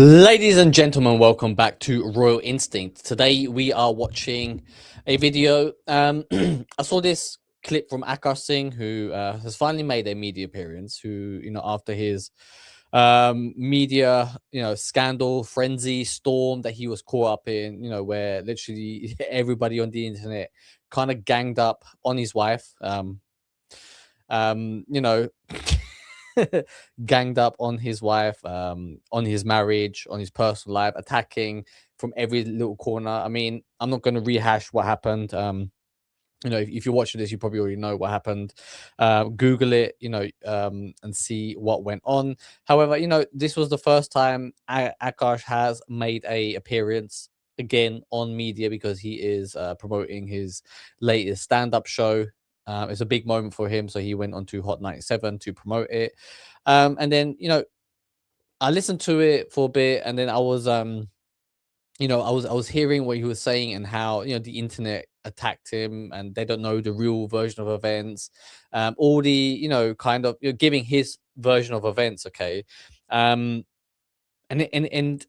Ladies and gentlemen, welcome back to Royal Instinct. Today we are watching a video. I saw this clip from Akaash Singh, who has finally made a media appearance. Who, after his media, scandal, frenzy, storm that he was caught up in, where literally everybody on the internet kind of ganged up on his wife. Um, you know. Ganged up on his wife, on his marriage, on his personal life, attacking from every little corner. I mean, I'm not going to rehash what happened. If you're watching this, you probably already know what happened. Google it, and see what went on. However, this was the first time Akash has made a appearance again on media because he is promoting his latest stand-up show. It's a big moment for him, so he went on to Hot 97 to promote it. And then, I listened to it for a bit, and then I was I was hearing what he was saying and how the internet attacked him and they don't know the real version of events. All the kind of giving his version of events. Okay. um and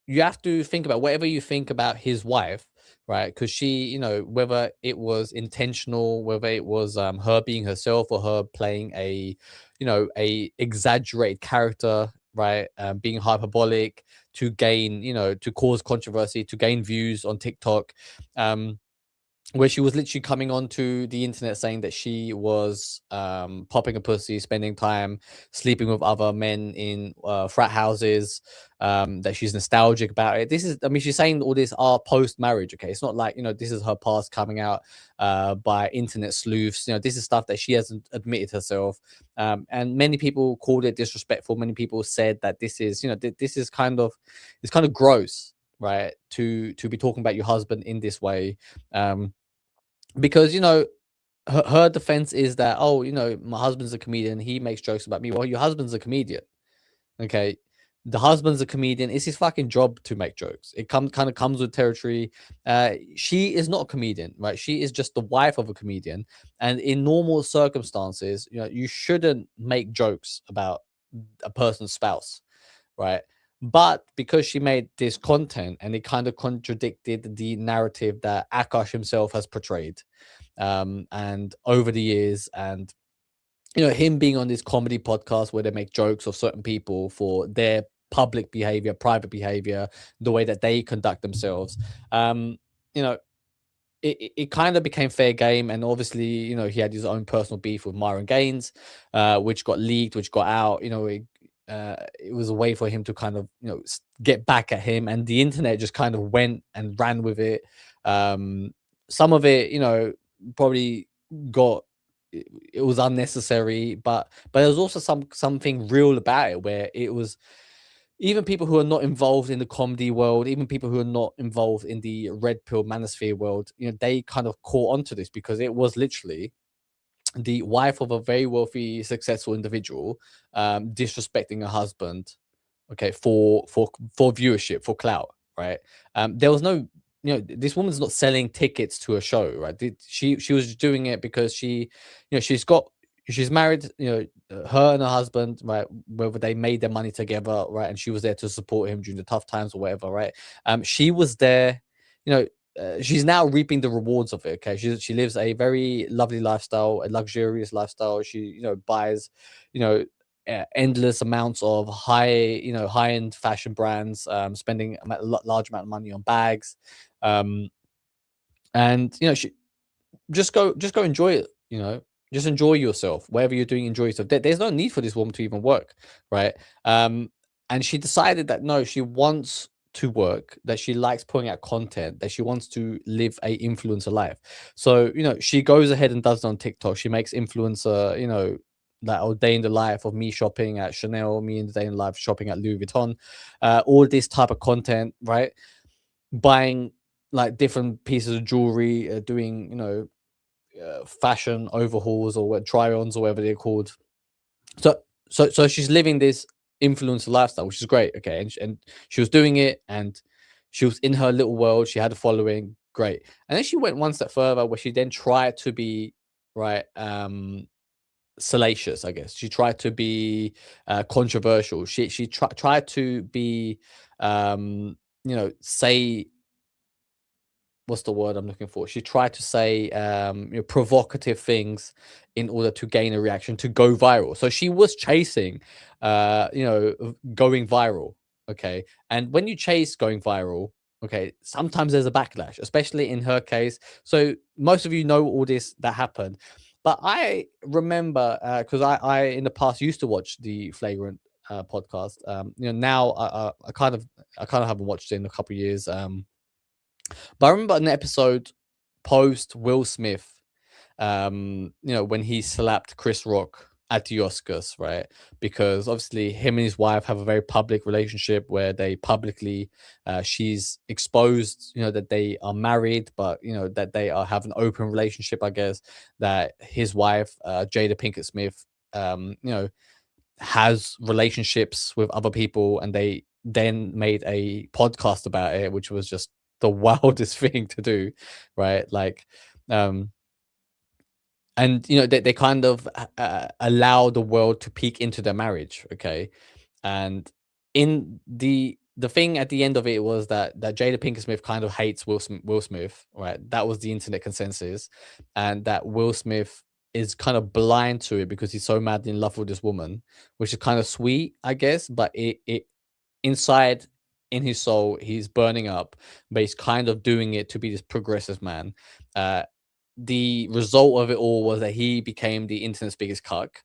you have to think about whatever you think about his wife, right? Because she, whether it was intentional, whether it was her being herself or her playing a exaggerated character, right? Being hyperbolic to gain, to cause controversy, to gain views on TikTok. Where she was literally coming onto the internet saying that she was popping a pussy, spending time sleeping with other men in frat houses, that she's nostalgic about it. I mean, she's saying all this are post-marriage, okay? It's not like, this is her past coming out by internet sleuths. This is stuff that she hasn't admitted herself. And many people called it disrespectful. Many people said that this is, this is it's kind of gross, right? To be talking about your husband in this way. Because her defense is that, oh, my husband's a comedian, he makes jokes about me. Well, your husband's a comedian, okay? The husband's a comedian. It's his fucking job to make jokes. It kind of comes with territory. She is not a comedian, right? She is just the wife of a comedian, and in normal circumstances, you shouldn't make jokes about a person's spouse, right? But because she made this content and it kind of contradicted the narrative that Akash himself has portrayed, and over the years, and him being on this comedy podcast where they make jokes of certain people for their public behavior, private behavior, the way that they conduct themselves. You know, it kind of became fair game, and obviously, he had his own personal beef with Myron Gaines, which got leaked, which got out. It was a way for him to kind of get back at him, and the internet just kind of went and ran with it. Some of it, probably got it was unnecessary, but there was also something real about it, where it was even people who are not involved in the comedy world, even people who are not involved in the red pill manosphere world, they kind of caught onto this because it was literally the wife of a very wealthy, successful individual, disrespecting her husband, okay, for viewership, for clout, right? There was no, this woman's not selling tickets to a show, right? She was doing it because she's married, her and her husband, right? Whether they made their money together, right? And she was there to support him during the tough times or whatever, right? She was there, she's now reaping the rewards of it. Okay, she lives a very lovely lifestyle, a luxurious lifestyle. She buys endless amounts of high-end fashion brands, spending a large amount of money on bags, and she just go enjoy it. Just enjoy yourself, whatever you're doing. Enjoy yourself. There's no need for this woman to even work, right? And she decided that no, she wants to work, that she likes putting out content, that she wants to live a influencer life. So she goes ahead and does it on TikTok. She makes influencer, that whole day in the life of me shopping at Chanel, me in the day in life shopping at Louis Vuitton, all this type of content, right? Buying like different pieces of jewelry, doing fashion overhauls or what try-ons or whatever they're called. So she's living this influencer lifestyle, which is great. Okay, and she was doing it, and she was in her little world. She had a following, great. And then she went one step further, where she then tried to be right. salacious, I guess. She tried to be controversial. She tried to be, say, what's the word I'm looking for? She tried to say provocative things in order to gain a reaction, to go viral. So she was chasing, going viral. Okay, and when you chase going viral, okay, sometimes there's a backlash, especially in her case. So most of you know all this that happened, but I remember because I in the past used to watch the Flagrant podcast. Now I kind of haven't watched it in a couple of years. But I remember an episode post Will Smith, when he slapped Chris Rock at the Oscars, right? Because obviously him and his wife have a very public relationship where they publicly, she's exposed, that they are married, but that they have an open relationship. I guess that his wife, Jada Pinkett Smith, has relationships with other people, and they then made a podcast about it, which was just the wildest thing to do, right? Like, um, and they kind of allow the world to peek into their marriage, okay? And in the thing at the end of it was that Jada Pinkett Smith kind of hates Will Smith, right? That was the internet consensus, and that Will Smith is kind of blind to it because he's so madly in love with this woman, which is kind of sweet, I guess. But it inside in his soul, he's burning up, but he's kind of doing it to be this progressive man. The result of it all was that he became the internet's biggest cuck.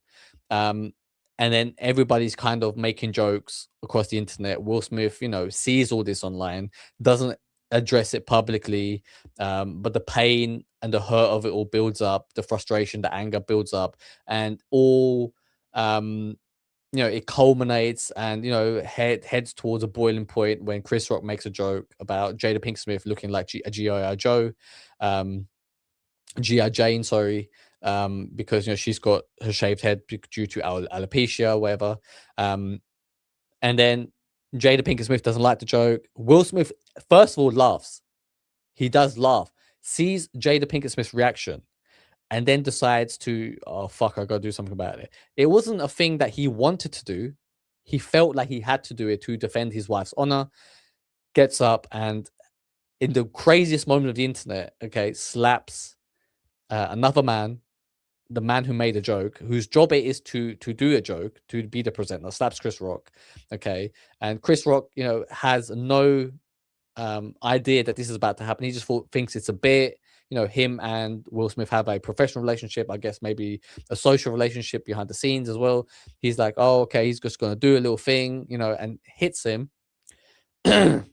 Um, and then everybody's kind of making jokes across the internet. Will Smith, sees all this online, doesn't address it publicly, but the pain and the hurt of it all builds up, the frustration, the anger builds up, and all it culminates and heads towards a boiling point when Chris Rock makes a joke about Jada Pinkett Smith looking like a G.I. Joe. G.I. Jane, sorry, because she's got her shaved head due to alopecia, whatever. And then Jada Pinkett Smith doesn't like the joke. Will Smith, first of all, laughs. He does laugh, sees Jada Pinkett Smith's reaction, and then decides to, oh fuck, I gotta do something about it. It wasn't a thing that he wanted to do. He felt like he had to do it to defend his wife's honor. Gets up and, in the craziest moment of the internet, okay, slaps another man, the man who made a joke, whose job it is to do a joke, to be the presenter, slaps Chris Rock. Okay. And Chris Rock, has no idea that this is about to happen. He just thinks it's a bit. Him and Will Smith have a professional relationship, I guess maybe a social relationship behind the scenes as well. He's like, oh, okay, he's just going to do a little thing, and hits him. And,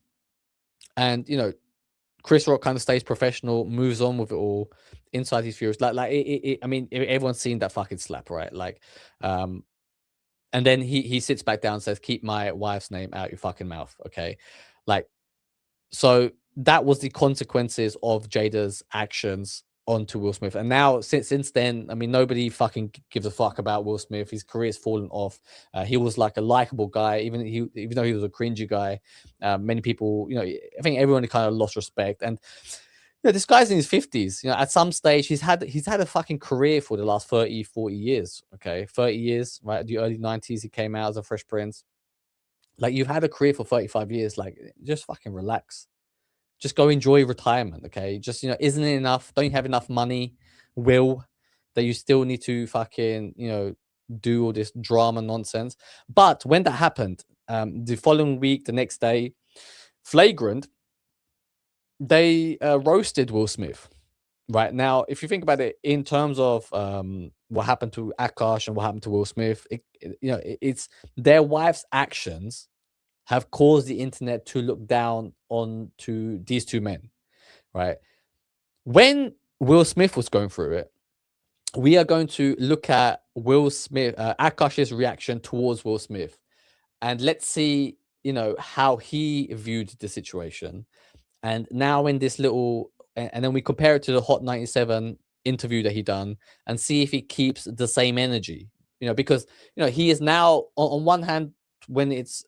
Chris Rock kind of stays professional, moves on with it all. Inside he's furious. I mean, everyone's seen that fucking slap, right? Like, and then he sits back down and says, "Keep my wife's name out your fucking mouth." Okay, like, so that was the consequences of Jada's actions onto Will Smith. And now since then, I mean, nobody fucking gives a fuck about Will Smith. His career's fallen off. He was like a likable guy, even though he was a cringy guy. Many people, I think everyone kind of lost respect. And this guy's in his 50s. At some stage he's had a fucking career for the last 30, 40 years. Okay, 30 years, right? The early 90s he came out as a Fresh Prince. Like, you've had a career for 35 years. Like, just fucking relax. Just go enjoy retirement, okay? Just, isn't it enough? Don't you have enough money, Will, that you still need to fucking, do all this drama nonsense? But when that happened, the following week, the next day, Flagrant, they roasted Will Smith. Right now, if you think about it in terms of what happened to Akash and what happened to Will Smith, it's their wife's actions have caused the internet to look down on to these two men, right? When Will Smith was going through it, we are going to look at Will Smith, Akash's reaction towards Will Smith, and let's see, how he viewed the situation. And now in this little, and then we compare it to the Hot 97 interview that he done, and see if he keeps the same energy. Because he is now on one hand, when it's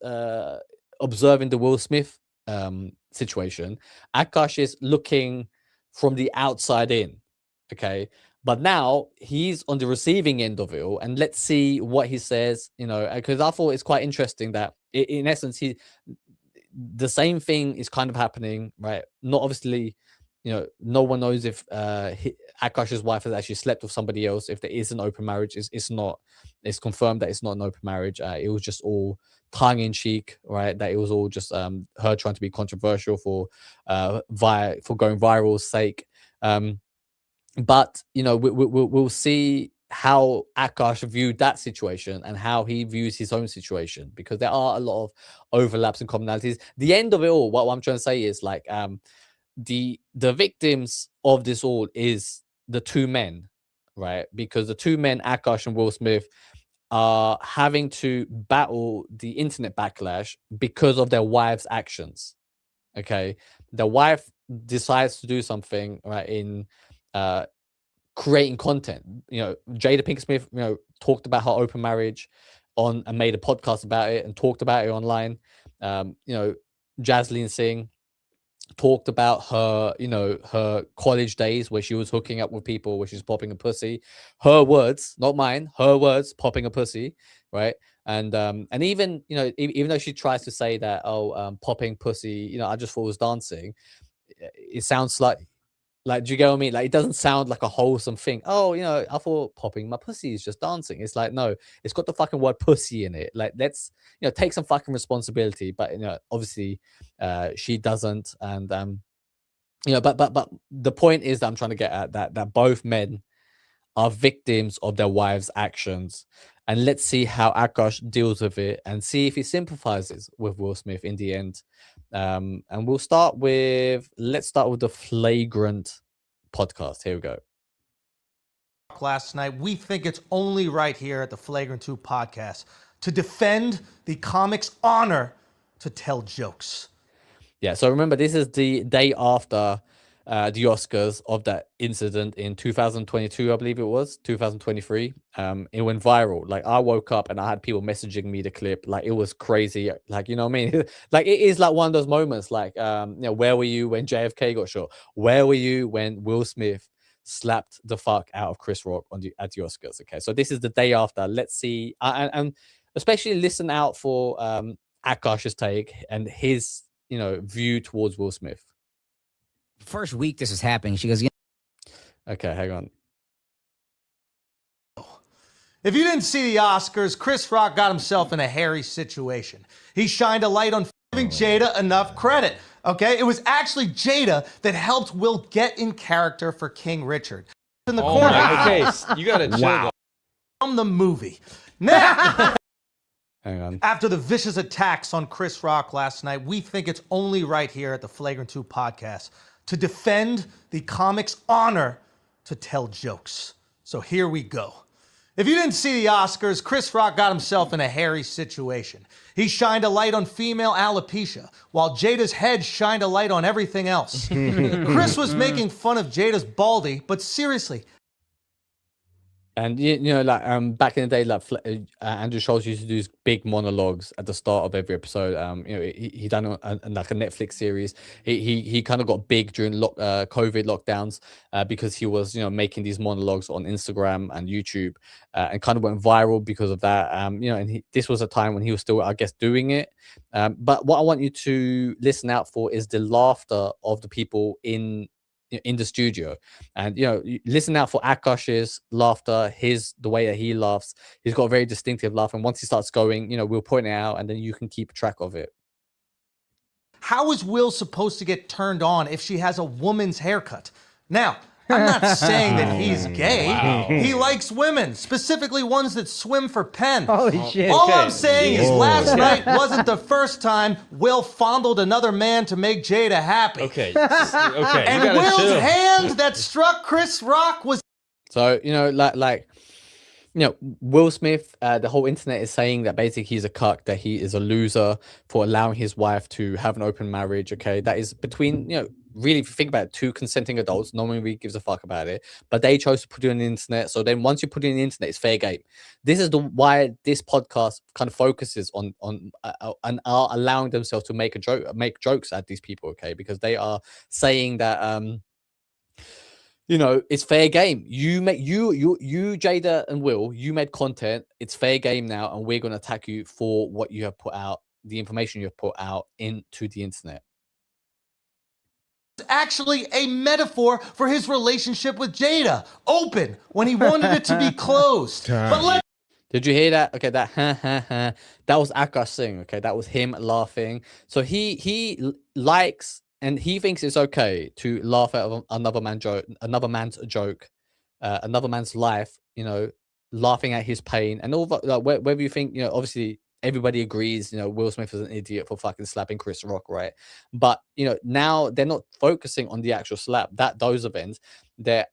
observing the Will Smith situation, Akash is looking from the outside in, okay? But now he's on the receiving end of it all, and let's see what he says. Because I thought it's quite interesting that in essence the same thing is kind of happening, right? Not obviously, no one knows if Akash's wife has actually slept with somebody else. If there is an open marriage, it's not. It's confirmed that it's not an open marriage. It was just all tongue in cheek, right? That it was all just her trying to be controversial for going viral's sake. But we'll see how Akaash viewed that situation and how he views his own situation, because there are a lot of overlaps and commonalities. The end of it all, what I'm trying to say is like the victims of this all is the two men, right? Because the two men, Akaash and Will Smith, are having to battle the internet backlash because of their wives' actions. Okay, the wife decides to do something, right, in creating content. Jada Pinkett Smith, talked about her open marriage and made a podcast about it and talked about it online. Jasleen Singh talked about her college days where she was hooking up with people, where she's popping a pussy. Her words, not mine. Her words, popping a pussy, right? And even even though she tries to say that popping pussy, I just thought it was dancing. It sounds like, do you get what I mean? Like, it doesn't sound like a wholesome thing. I thought popping my pussy is just dancing. It's like, no, it's got the fucking word pussy in it. Like, let's, take some fucking responsibility. But, obviously, she doesn't. And, but the point is that I'm trying to get at that both men are victims of their wives' actions. And let's see how Akaash deals with it and see if he sympathizes with Will Smith in the end. And let's start with the Flagrant podcast. Here we go. Last night, we think it's only right here at the Flagrant 2 podcast to defend the comic's honor to tell jokes. Yeah, so remember, this is the day after the Oscars of that incident in 2022, I believe it was 2023. It went viral. Like, I woke up and I had people messaging me the clip. Like, it was crazy. Like, you know what I mean? Like, it is like one of those moments. Like, where were you when JFK got shot? Where were you when Will Smith slapped the fuck out of Chris Rock at the Oscars? Okay, so this is the day after. Let's see, and especially listen out for Akaash's take and his view towards Will Smith. First week this is happening, she goes, okay, hang on. If you didn't see the Oscars, Chris Rock got himself in a hairy situation. He shined a light on giving Jada enough credit. Okay, it was actually Jada that helped Will get in character for King Richard. In the corner. Okay, you gotta chill. Wow. From the movie. Now, hang on. After the vicious attacks on Chris Rock last night, we think it's only right here at the Flagrant 2 podcast to defend the comic's honor to tell jokes. So here we go. If you didn't see the Oscars, Chris Rock got himself in a hairy situation. He shined a light on female alopecia, while Jada's head shined a light on everything else. Chris was making fun of Jada's baldy, but seriously. And like back in the day, like Andrew Schultz used to do big monologues at the start of every episode. He done like a Netflix series. He kind of got big during COVID lockdowns because he was making these monologues on Instagram and YouTube and kind of went viral because of that. And this was a time when he was still, I guess, doing it. But what I want you to listen out for is the laughter of the people in the studio, and listen out for Akaash's laughter, the way that he laughs. He's got a very distinctive laugh, and once he starts going, we'll point it out and then you can keep track of it. How is Will supposed to get turned on if she has a woman's haircut? Now, I'm not saying that he's gay. Wow. He likes women, specifically ones that swim for Penn. Holy shit. All I'm saying is last night wasn't the first time Will fondled another man to make Jada happy. Okay. And Will's hand that struck Chris Rock was... So, Will Smith, the whole internet is saying that basically he's a cuck, that he is a loser for allowing his wife to have an open marriage. Okay, that is between, really, if you think about it, two consenting adults. No one really gives a fuck about it, but they chose to put it on the internet. So then once you put it on the internet, it's fair game. This is why this podcast kind of focuses on and are allowing themselves to make jokes at these people. Okay, because they are saying that you know, it's fair game. You Jada and Will, you made content. It's fair game now, and we're going to attack you for what you have put out, the information you have put out into the internet. Actually a metaphor for his relationship with Jada. Open when he wanted it to be closed. But did you hear that? Okay, that that was Akaash Singh. Okay, that was him laughing. So he likes and he thinks it's okay to laugh at another man's joke, another man's life. You know, laughing at his pain and all that. Like, whether you think, you know, obviously everybody agrees, you know, Will Smith is an idiot for fucking slapping Chris Rock, right? But you know, now they're not focusing on the actual slap. Those events, they're,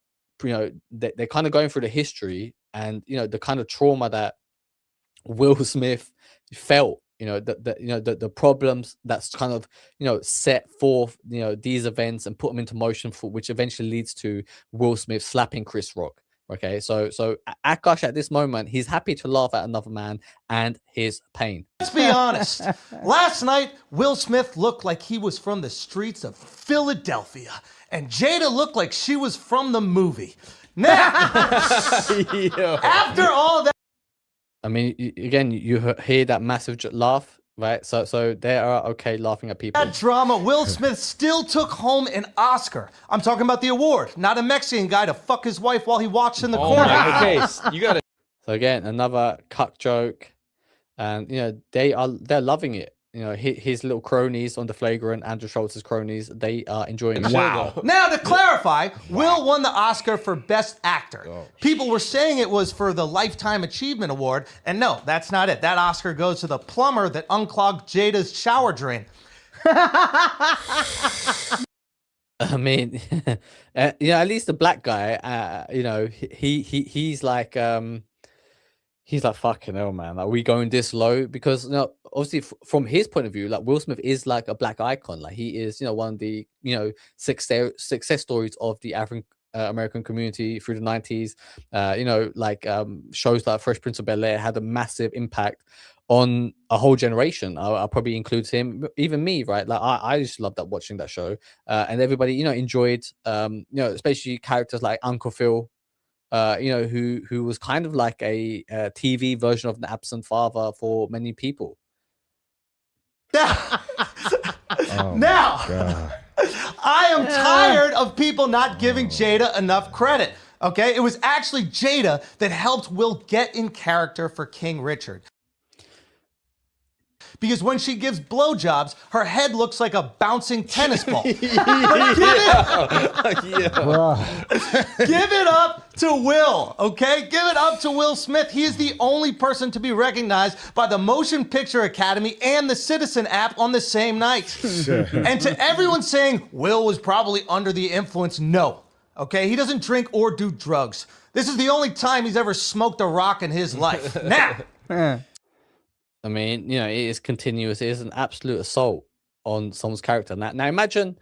you know, they're kind of going through the history and, you know, the kind of trauma that Will Smith felt, you know, the problems that's kind of, you know, set forth, you know, these events and put them into motion, for which eventually leads to Will Smith slapping Chris Rock. Okay, so Akaash at this moment, he's happy to laugh at another man and his pain. let's be honest. Last night, Will Smith looked like he was from the streets of Philadelphia, and Jada looked like she was from the movie. Now, after all that, I mean, again, you hear that massive laugh, right? So they are okay laughing at people. that drama, Will Smith still took home an Oscar. I'm talking about the award, not a Mexican guy to fuck his wife while he watched in the corner. Okay, you got to. So again, another cuck joke, and you know they're loving it. You know, his little cronies on the flagrant, Andrew Schultz's cronies, they are enjoying it. Wow. Now, to clarify, Will won the Oscar for Best Actor. People were saying it was for the Lifetime Achievement Award, and no, that's not it. That Oscar goes to the plumber that unclogged Jada's shower drain. I mean, you know, at least the black guy, you know, he's like fucking hell, man. Like, we going this low? Because, you know, obviously from his point of view, like, Will Smith is like a black icon. Like, he is, you know, one of the, you know, success stories of the African American community through the 90s. You know, like shows like Fresh Prince of Bel-Air had a massive impact on a whole generation. I'll probably include him, even me, right? Like, I used to love that, watching that show, and everybody, you know, enjoyed, you know, especially characters like Uncle Phil. You know, who was kind of like a TV version of an absent father for many people. Now, God. I am tired of people not giving Jada enough credit, okay? It was actually Jada that helped Will get in character for King Richard. Because when she gives blowjobs, her head looks like a bouncing tennis ball. But give it up to Will, okay? Give it up to Will Smith. He is the only person to be recognized by the Motion Picture Academy and the Citizen app on the same night. And to everyone saying Will was probably under the influence, no, okay? He doesn't drink or do drugs. This is the only time he's ever smoked a rock in his life. Now, I mean, you know, it is continuous. It is an absolute assault on someone's character. Now imagine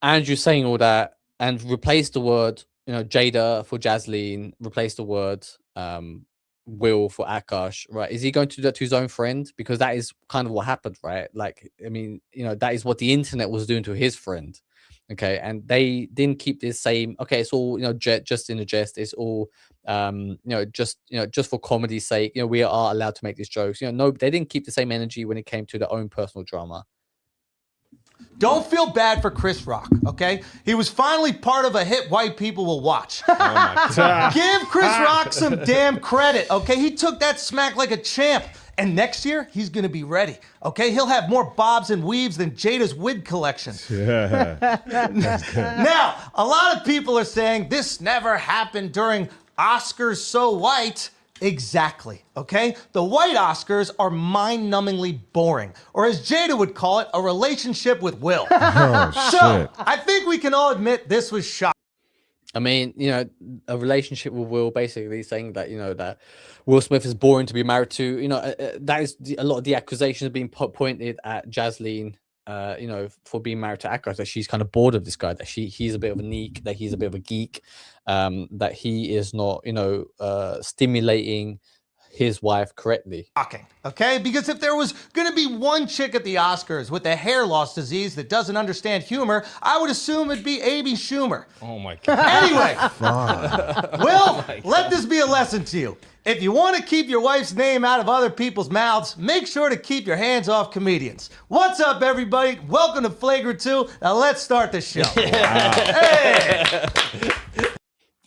Andrew saying all that and replace the word, you know, Jada for Jasleen, replace the word Will for Akaash, right? Is he going to do that to his own friend? Because that is kind of what happened, right? Like, I mean, you know, that is what the internet was doing to his friend. Okay, and they didn't keep this same. Okay, it's all, you know, just in a jest. It's all, you know, just for comedy's sake. You know, we are allowed to make these jokes. You know, no, they didn't keep the same energy when it came to their own personal drama. don't feel bad for Chris Rock, okay? He was finally part of a hit white people will watch. Give Chris Rock some damn credit, okay? He took that smack like a champ. And next year, he's gonna be ready, okay? He'll have more bobs and weaves than Jada's wig collection. Now, a lot of people are saying this never happened during Oscars So White. Exactly, okay? The white Oscars are mind-numbingly boring, or as Jada would call it, a relationship with Will. So, I think we can all admit this was shocking. I mean, you know, a relationship with Will, basically saying that, you know, that Will Smith is boring to be married to. You know, that is a lot of the accusations being pointed at Jasleen, you know, for being married to Akaash, that she's kind of bored of this guy, that he's a bit of a neek, that he's a bit of a geek, that he is not, you know, stimulating his wife correctly. Shocking, okay? Because if there was gonna be one chick at the Oscars with a hair loss disease that doesn't understand humor, I would assume it'd be Amy Schumer. Oh my God. Anyway, Will, let this be a lesson to you. If you want to keep your wife's name out of other people's mouths, make sure to keep your hands off comedians. What's up, everybody? Welcome to Flagrant 2. Now let's start the show. Hey!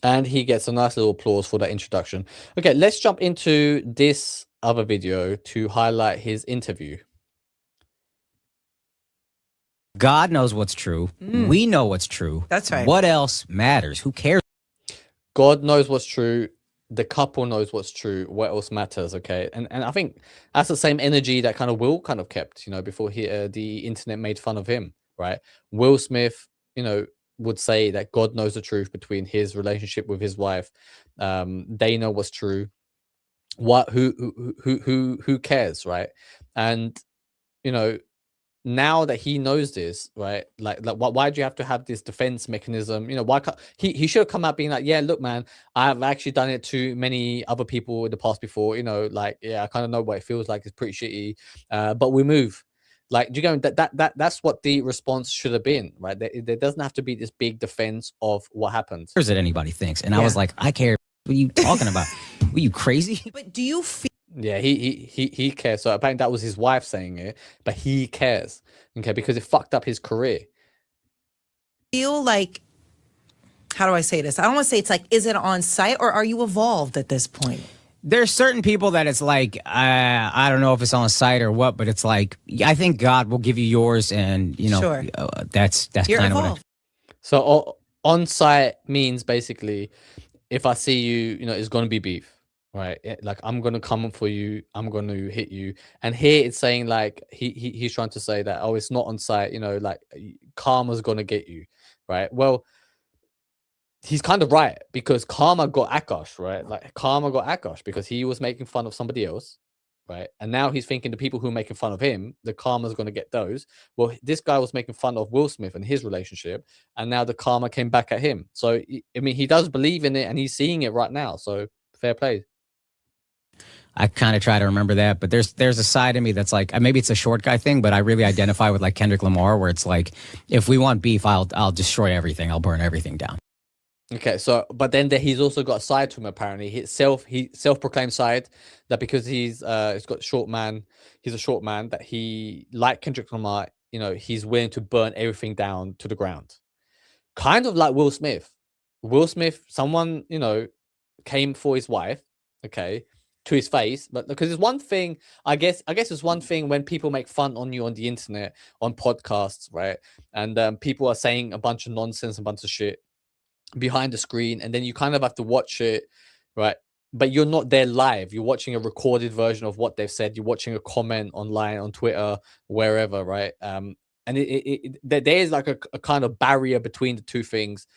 And he gets a nice little applause for that introduction. Okay, let's jump into this other video to highlight his interview. God knows what's true. We know what's true. That's right. What else matters? Who cares? God knows what's true. The couple knows what's true. What else matters? Okay, and I think that's the same energy that kind of Will kind of kept, before the internet made fun of him, right? Will Smith, would say that God knows the truth between his relationship with his wife. They know what's true. Who cares, right? And now that he knows this, right? Like why do you have to have this defense mechanism? Why can't he should have come out being like, yeah, look, man, I've actually done it to many other people in the past before. I kind of know what it feels like. It's pretty shitty, but we move. Like, do you go that's what the response should have been, right? There doesn't have to be this big defense of what happened. Cares that anybody thinks? And I was like, I care. What are you talking about? Were you crazy? But do you Yeah, he cares. So apparently that was his wife saying it, but he cares, okay, because it fucked up his career. feel like, how do I say this? I don't want to say it's like, is it on site or are you evolved at this point? There's certain people that it's like, I don't know if it's on site or what, but it's like, I think God will give you yours, and Sure. That's You're kind of evolved. So on site means basically, if I see you, it's going to be beef, right? Like, I'm going to come for you, I'm going to hit you. And here it's saying like he's trying to say that, oh, it's not on site, like karma's going to get you, right? Well, he's kind of right, because karma got Akash, right? Like, karma got Akash because he was making fun of somebody else, right? And now he's thinking the people who are making fun of him, the karma's going to get those. Well, this guy was making fun of Will Smith and his relationship, and now the karma came back at him. So, I mean, he does believe in it, and he's seeing it right now. So, fair play. I kind of try to remember that, but there's a side of me that's like, maybe it's a short guy thing, but I really identify with like Kendrick Lamar, where it's like, if we want beef, I'll destroy everything, I'll burn everything down. Okay, so but then he's also got a side to him apparently. He self-proclaimed side that because he's got a short man that he, like Kendrick Lamar, he's willing to burn everything down to the ground. Kind of like Will Smith. Will Smith, someone, came for his wife, okay, to his face, but because it's one thing, I guess it's one thing when people make fun on you on the internet, on podcasts, right? And people are saying a bunch of nonsense, a bunch of shit behind the screen, and then you kind of have to watch it, right? But you're not there live. You're watching a recorded version of what they've said. You're watching a comment online, on Twitter, wherever, right? And there is like a kind of barrier between the two things.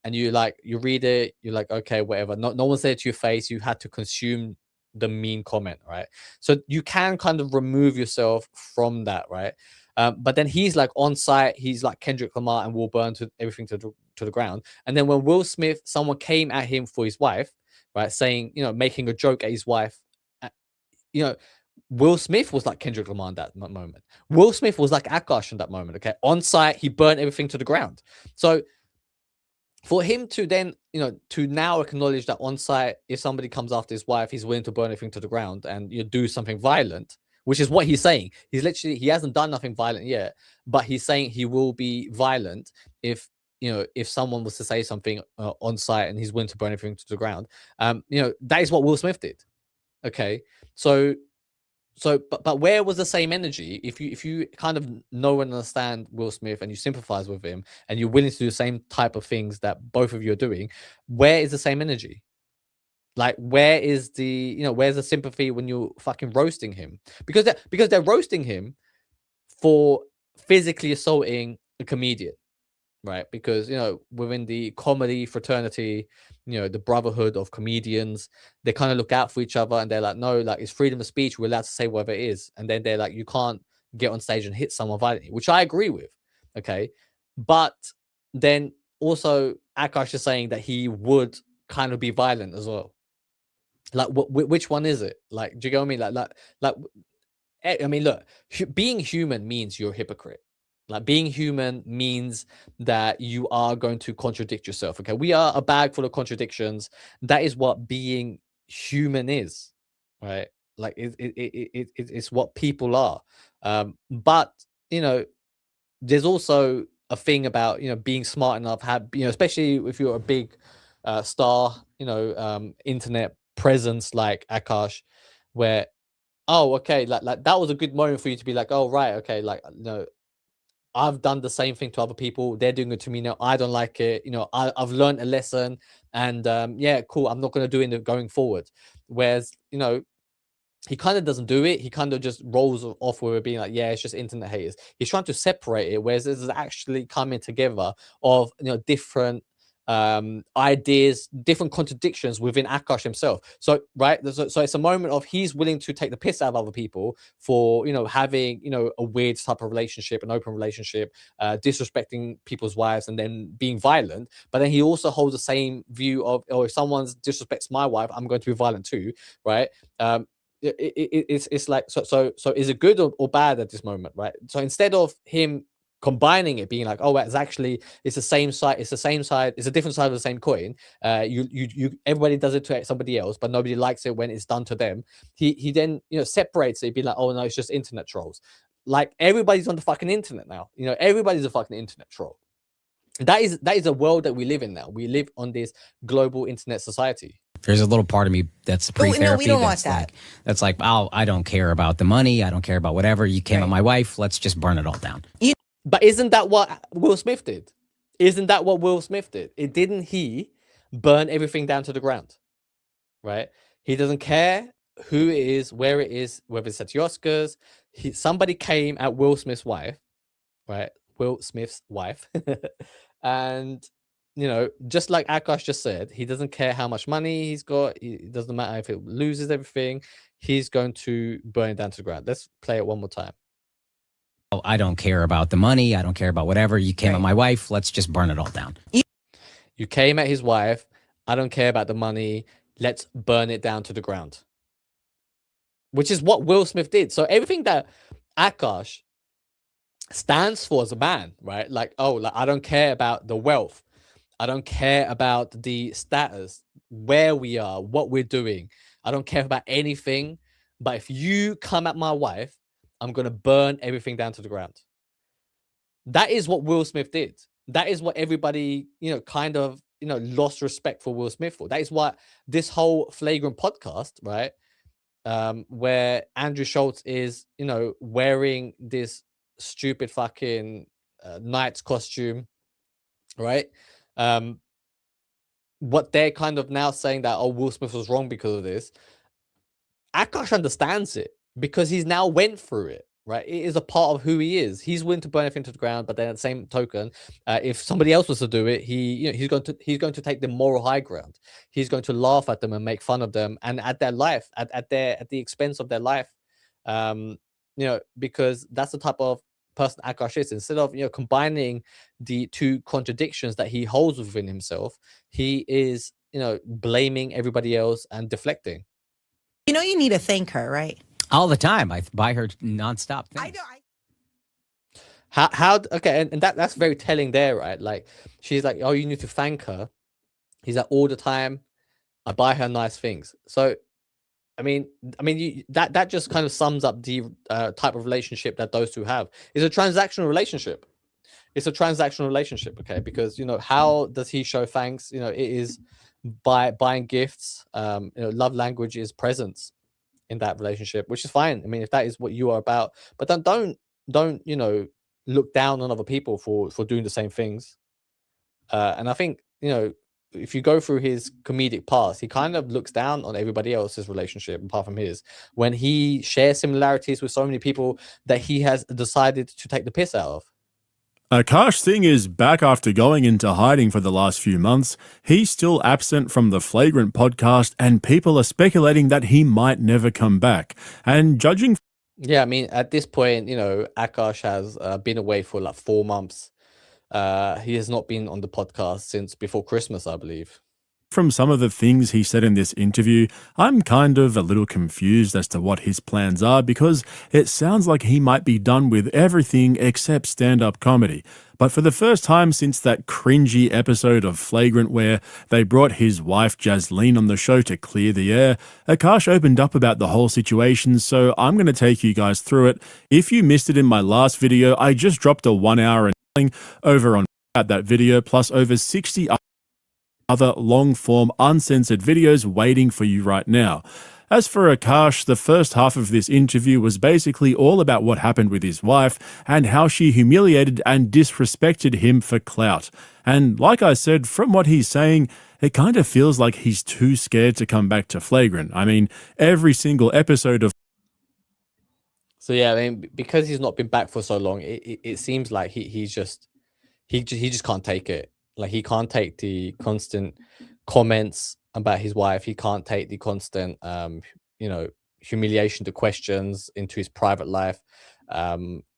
And you read it, you're like, okay, whatever. No one's there to your face. You had to consume the mean comment, right? So you can kind of remove yourself from that, right? But then he's like on site, he's like Kendrick Lamar and will burn everything to the ground. And then when Will Smith, someone came at him for his wife, right, saying, making a joke at his wife, Will Smith was like Kendrick Lamar in that moment. Will Smith was like Akash in that moment, okay? On site, he burnt everything to the ground. So for him to then, to now acknowledge that on site, if somebody comes after his wife, he's willing to burn everything to the ground and do something violent, which is what he's saying. He hasn't done nothing violent yet, but he's saying he will be violent if someone was to say something on site and he's willing to burn everything to the ground. That is what Will Smith did. Okay. But where was the same energy? If you kind of know and understand Will Smith and you sympathize with him and you're willing to do the same type of things that both of you are doing, where is the same energy? Like, where is the, where's the sympathy when you're fucking roasting him? Because they're roasting him for physically assaulting a comedian, right? Because, within the comedy fraternity, the brotherhood of comedians, they kind of look out for each other, and they're like, no, like, it's freedom of speech. We're allowed to say whatever it is. And then they're like, you can't get on stage and hit someone violently, which I agree with. Okay. But then also Akash is saying that he would kind of be violent as well. Like, which one is it? Like, do you get what I mean? Like, I mean, look, being human means you're a hypocrite. Like, being human means that you are going to contradict yourself. Okay, we are a bag full of contradictions. That is what being human is, right? Like, it's what people are. But you know, there's also a thing about, you know, being smart enough, have, you know, especially if you're a big star, you know, internet presence like Akash, where, oh, okay, like that was a good moment for you to be like, oh, right, okay, like, you know, I've done the same thing to other people, they're doing it to me now, I don't like it, you know, I've learned a lesson, and yeah, cool, I'm not going to do it going forward. Whereas, you know, he kind of doesn't do it. He kind of just rolls off with it being like, yeah, it's just internet haters. He's trying to separate it, whereas this is actually coming together of, you know, different ideas, different contradictions within Akash himself. So right, so it's a moment of he's willing to take the piss out of other people for, you know, having, you know, a weird type of relationship, an open relationship, disrespecting people's wives and then being violent. But then he also holds the same view of, oh, if someone disrespects my wife, I'm going to be violent too, right? It's like, so is it good or bad at this moment, right? So instead of him combining it, being like, oh, it's actually, it's the same side, it's a different side of the same coin, you everybody does it to somebody else, but nobody likes it when it's done to them. He then, you know, separates it, being like, oh no, it's just internet trolls. Like, everybody's on the fucking internet now, you know, everybody's a fucking internet troll. That is a world that we live in now. We live on this global internet society. There's a little part of me that's pre-therapy. No, we don't want that's that. like, that's like, oh, I don't care about the money. I don't care about whatever. You came at my wife. Let's just burn it all down. But isn't that what Will Smith did? Isn't that what Will Smith did? Didn't he burn everything down to the ground? Right? He doesn't care who it is, where it is, whether it's at the Oscars. Somebody came at Will Smith's wife, right? Will Smith's wife. And, you know, just like Akash just said, he doesn't care how much money he's got. It doesn't matter if it loses everything. He's going to burn it down to the ground. Let's play it one more time. Oh, I don't care about the money. I don't care about whatever. You came at my wife. Let's just burn it all down. You came at his wife. I don't care about the money. Let's burn it down to the ground. Which is what Will Smith did. So everything that Akash stands for as a man, right? Like, oh, like, I don't care about the wealth. I don't care about the status, where we are, what we're doing. I don't care about anything. But if you come at my wife, I'm going to burn everything down to the ground. That is what Will Smith did. That is what everybody, you know, kind of, you know, lost respect for Will Smith for. That is what this whole Flagrant podcast, right? Where Andrew Schultz is, you know, wearing this stupid fucking knight's costume, right? What they're kind of now saying that, oh, Will Smith was wrong because of this. Akash understands it because he's now went through it, right? It is a part of who he is. He's willing to burn everything to the ground, but then at the same token, if somebody else was to do it, he's going to take the moral high ground. He's going to laugh at them and make fun of them, and at their life, at the expense of their life, you know, because that's the type of person Akash is. Instead of, you know, combining the two contradictions that he holds within himself, he is, you know, blaming everybody else and deflecting. You know, you need to thank her, right? All the time. I buy her nonstop things. How okay, and that's very telling there, right? Like, she's like, oh, you need to thank her. He's like, all the time I buy her nice things. So I mean, that just kind of sums up the type of relationship that those two have. It's a transactional relationship. It's a transactional relationship, okay? Because, you know, how does he show thanks? You know, it is by buying gifts. You know, love language is presence in that relationship, which is fine. I mean, if that is what you are about, but then don't you know, look down on other people for doing the same things. And I think, you know, if you go through his comedic past, he kind of looks down on everybody else's relationship apart from his, when he shares similarities with so many people that he has decided to take the piss out of. Akaash Singh is back after going into hiding for the last few months. He's still absent from the Flagrant podcast, and people are speculating that he might never come back. And judging... Yeah, I mean, at this point, you know, Akash has been away for like 4 months. He has not been on the podcast since before Christmas, I believe. From some of the things he said in this interview, I'm kind of a little confused as to what his plans are because it sounds like he might be done with everything except stand-up comedy. But for the first time since that cringy episode of Flagrant where they brought his wife Jasleen on the show to clear the air, Akaash opened up about the whole situation, so I'm going to take you guys through it. If you missed it in my last video, I just dropped a 1 hour and over on that video, plus over 60 other long-form uncensored videos waiting for you right now. As for Akaash, the first half of this interview was basically all about what happened with his wife and how she humiliated and disrespected him for clout. And like I said, from what he's saying, it kind of feels like he's too scared to come back to Flagrant. I mean, every single episode of... So yeah, I mean, because he's not been back for so long, it seems like he just can't take it. Like, he can't take the constant comments about his wife. He can't take the constant, humiliation to questions into his private life.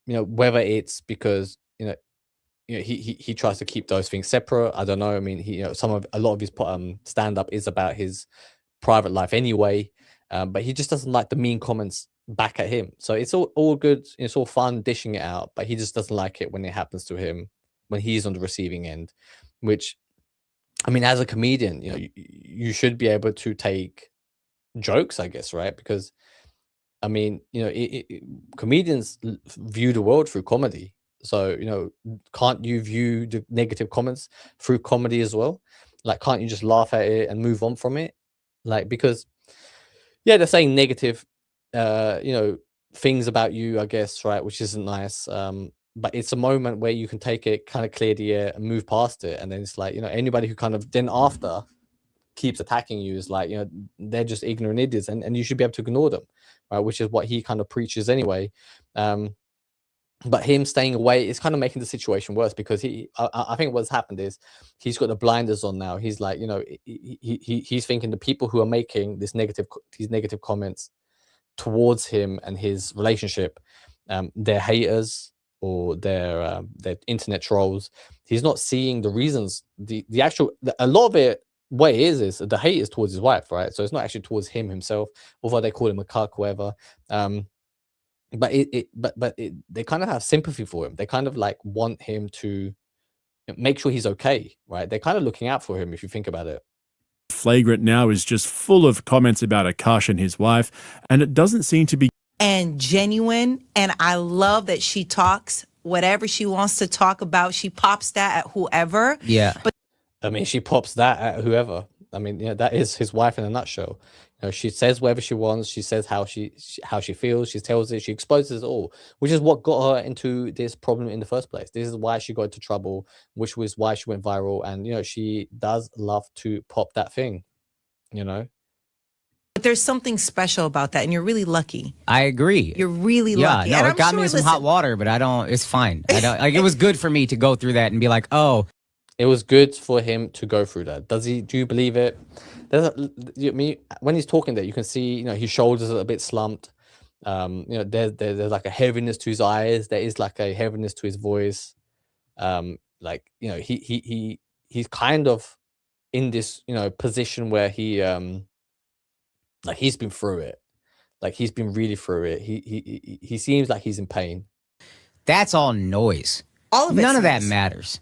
Whether it's because he tries to keep those things separate. I don't know. I mean, a lot of his stand up is about his private life anyway. But he just doesn't like the mean comments back at him. So it's all good. It's all fun dishing it out, but he just doesn't like it when it happens to him, when he's on the receiving end. Which, I mean, as a comedian, you should be able to take jokes, I guess, right? Because, I mean, comedians view the world through comedy. So, can't you view the negative comments through comedy as well? Like, can't you just laugh at it and move on from it? Like, because, yeah, they're saying negative, things about you, I guess, right? Which isn't nice. But it's a moment where you can take it, kind of clear the air and move past it. And then it's like, anybody who kind of then after keeps attacking you is like, they're just ignorant idiots, and you should be able to ignore them, right? Which is what he kind of preaches anyway. But him staying away is kind of making the situation worse, because I think what's happened is he's got the blinders on now. He's like, he's thinking the people who are making these negative comments towards him and his relationship, they're haters, or their internet trolls. He's not seeing the reasons. A lot of it, what it is the hate is towards his wife, right? So it's not actually towards him himself, although they call him a cuck, whatever. But they kind of have sympathy for him. They kind of like want him to make sure he's okay, right? They're kind of looking out for him, if you think about it. Flagrant now is just full of comments about Akaash and his wife, and it doesn't seem to be and genuine. And I love that she talks whatever she wants to talk about. She pops that at whoever. Yeah. But I mean, she pops that at whoever. I mean, that is his wife in a nutshell. She says whatever she wants. She says how she feels. She tells it. She exposes it all, which is what got her into this problem in the first place. This is why she got into trouble, which was why she went viral. And she does love to pop that thing. But there's something special about that, and you're really lucky. I agree. You're really Yeah, lucky. no, And it I'm got sure, me in some listen, hot water, but I don't. It's fine. I don't like. It was good for me to go through that and be like, oh, It was good for him to go through that. Do you believe it? When he's talking there, you can see, his shoulders are a bit slumped. There's like a heaviness to his eyes. There is like a heaviness to his voice. He's kind of in this, position where he's been through it. Like, he's been really through it. He seems like he's in pain. that's all noise. all of it's None of that nice. matters.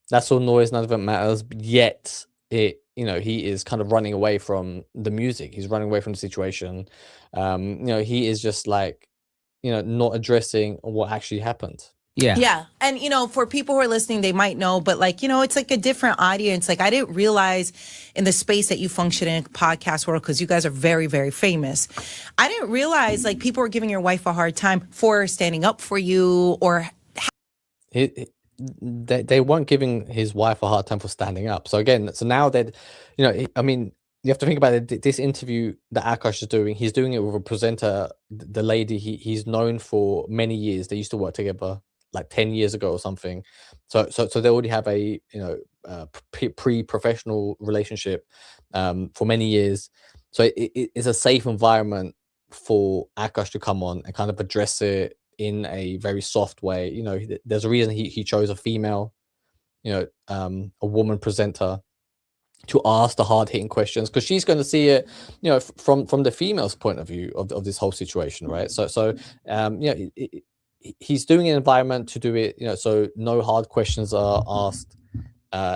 That's all noise. None of it matters. Yet he is kind of running away from the music. He's running away from the situation. He is just like, not addressing what actually happened. Yeah. Yeah. And, for people who are listening, they might know, but it's like a different audience. Like, I didn't realize in the space that you function in, podcast world, because you guys are very, very famous. I didn't realize like people were giving your wife a hard time for standing up for you, or They weren't giving his wife a hard time for standing up. So again, now that, I mean, you have to think about it. This interview that Akaash is doing, he's doing it with a presenter, the lady he's known for many years. They used to work together like 10 years ago or something. So they already have a pre-professional relationship for many years. So it's a safe environment for Akaash to come on and kind of address it in a very soft way. There's a reason he chose a female, a woman presenter. to ask the hard-hitting questions, because she's going to see it, you know, from the female's point of view of this whole situation, right? So you know, he's doing an environment to do it, you know, so no hard questions are asked,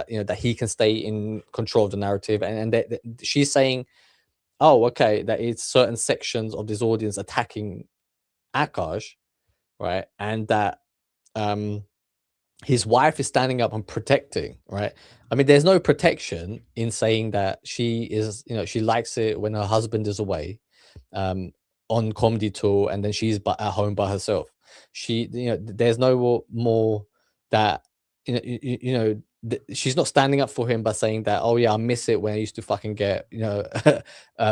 you know, that he can stay in control of the narrative, and that she's saying, oh, okay, that it's certain sections of this audience attacking Akash, right, and that his wife is standing up and protecting, right? I mean, there's no protection in saying that she is, you know, she likes it when her husband is away on comedy tour, and then she's at home by herself. She, you know, there's no more that, you know, she's not standing up for him by saying that, oh yeah, I miss it when I used to fucking get, you know,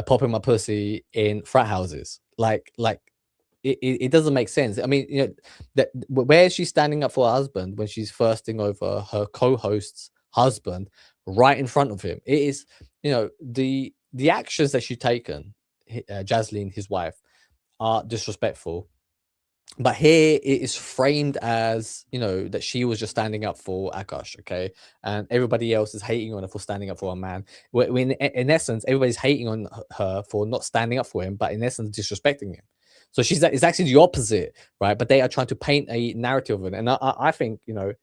popping my pussy in frat houses. Like it doesn't make sense. I mean, you know, that where is she standing up for her husband when she's firsting over her co-host's husband right in front of him? It is, you know, the actions that she's taken, Jasleen, his wife, are disrespectful. But here it is framed as, you know, that she was just standing up for Akash, okay, and everybody else is hating on her for standing up for a man. When in essence, everybody's hating on her for not standing up for him, but in essence disrespecting him. So it's actually the opposite, right? But they are trying to paint a narrative of it, and I think, you know,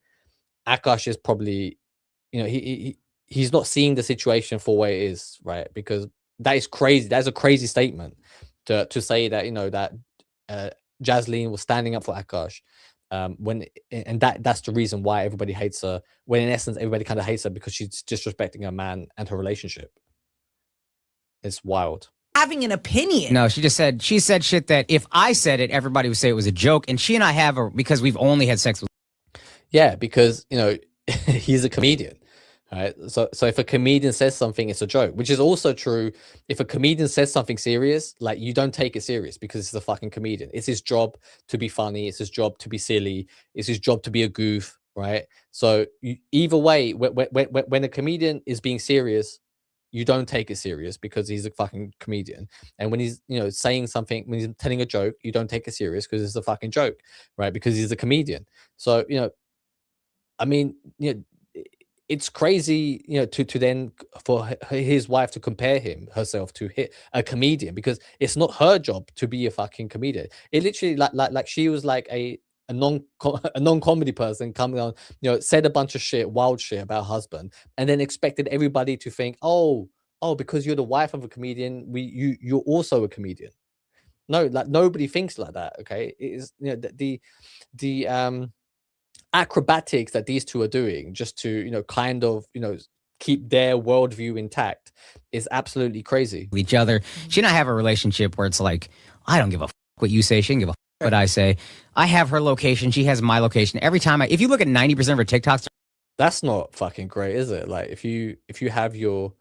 Akash is probably, you know, he's not seeing the situation for what it is, right? Because that is crazy. That's a crazy statement to say that, you know, that Jasleen was standing up for Akash, and that's the reason why everybody hates her. When in essence, everybody kind of hates her because she's disrespecting a man and her relationship. It's wild. Having an opinion. No, she said shit that if I said it, everybody would say it was a joke. And she and I have because we've only had sex with. Yeah, because, you know, he's a comedian. Right. So if a comedian says something, it's a joke, which is also true. If a comedian says something serious, like, you don't take it serious because it's a fucking comedian. It's his job to be funny. It's his job to be silly. It's his job to be a goof. Right. So either way, when a comedian is being serious, you don't take it serious because he's a fucking comedian. And when he's, you know, saying something, when he's telling a joke, you don't take it serious because it's a fucking joke, right? Because he's a comedian. So, you know, I mean, you know, it's crazy, you know, to then for his wife to compare herself to a comedian, because it's not her job to be a fucking comedian. It literally like she was like a non-comedy person coming on, you know, said a bunch of shit, wild shit about her husband, and then expected everybody to think, oh, because you're the wife of a comedian, you're also a comedian. No, like, nobody thinks like that. Okay, it is, you know, the acrobatics that these two are doing just to, you know, kind of, you know, keep their worldview intact is absolutely crazy. Each other. She and I have a relationship where it's like, I don't give a what you say. She can give a what I say. I have her location. She has my location. Every time if you look at 90% of her TikToks, that's not fucking great, is it? Like, if you have your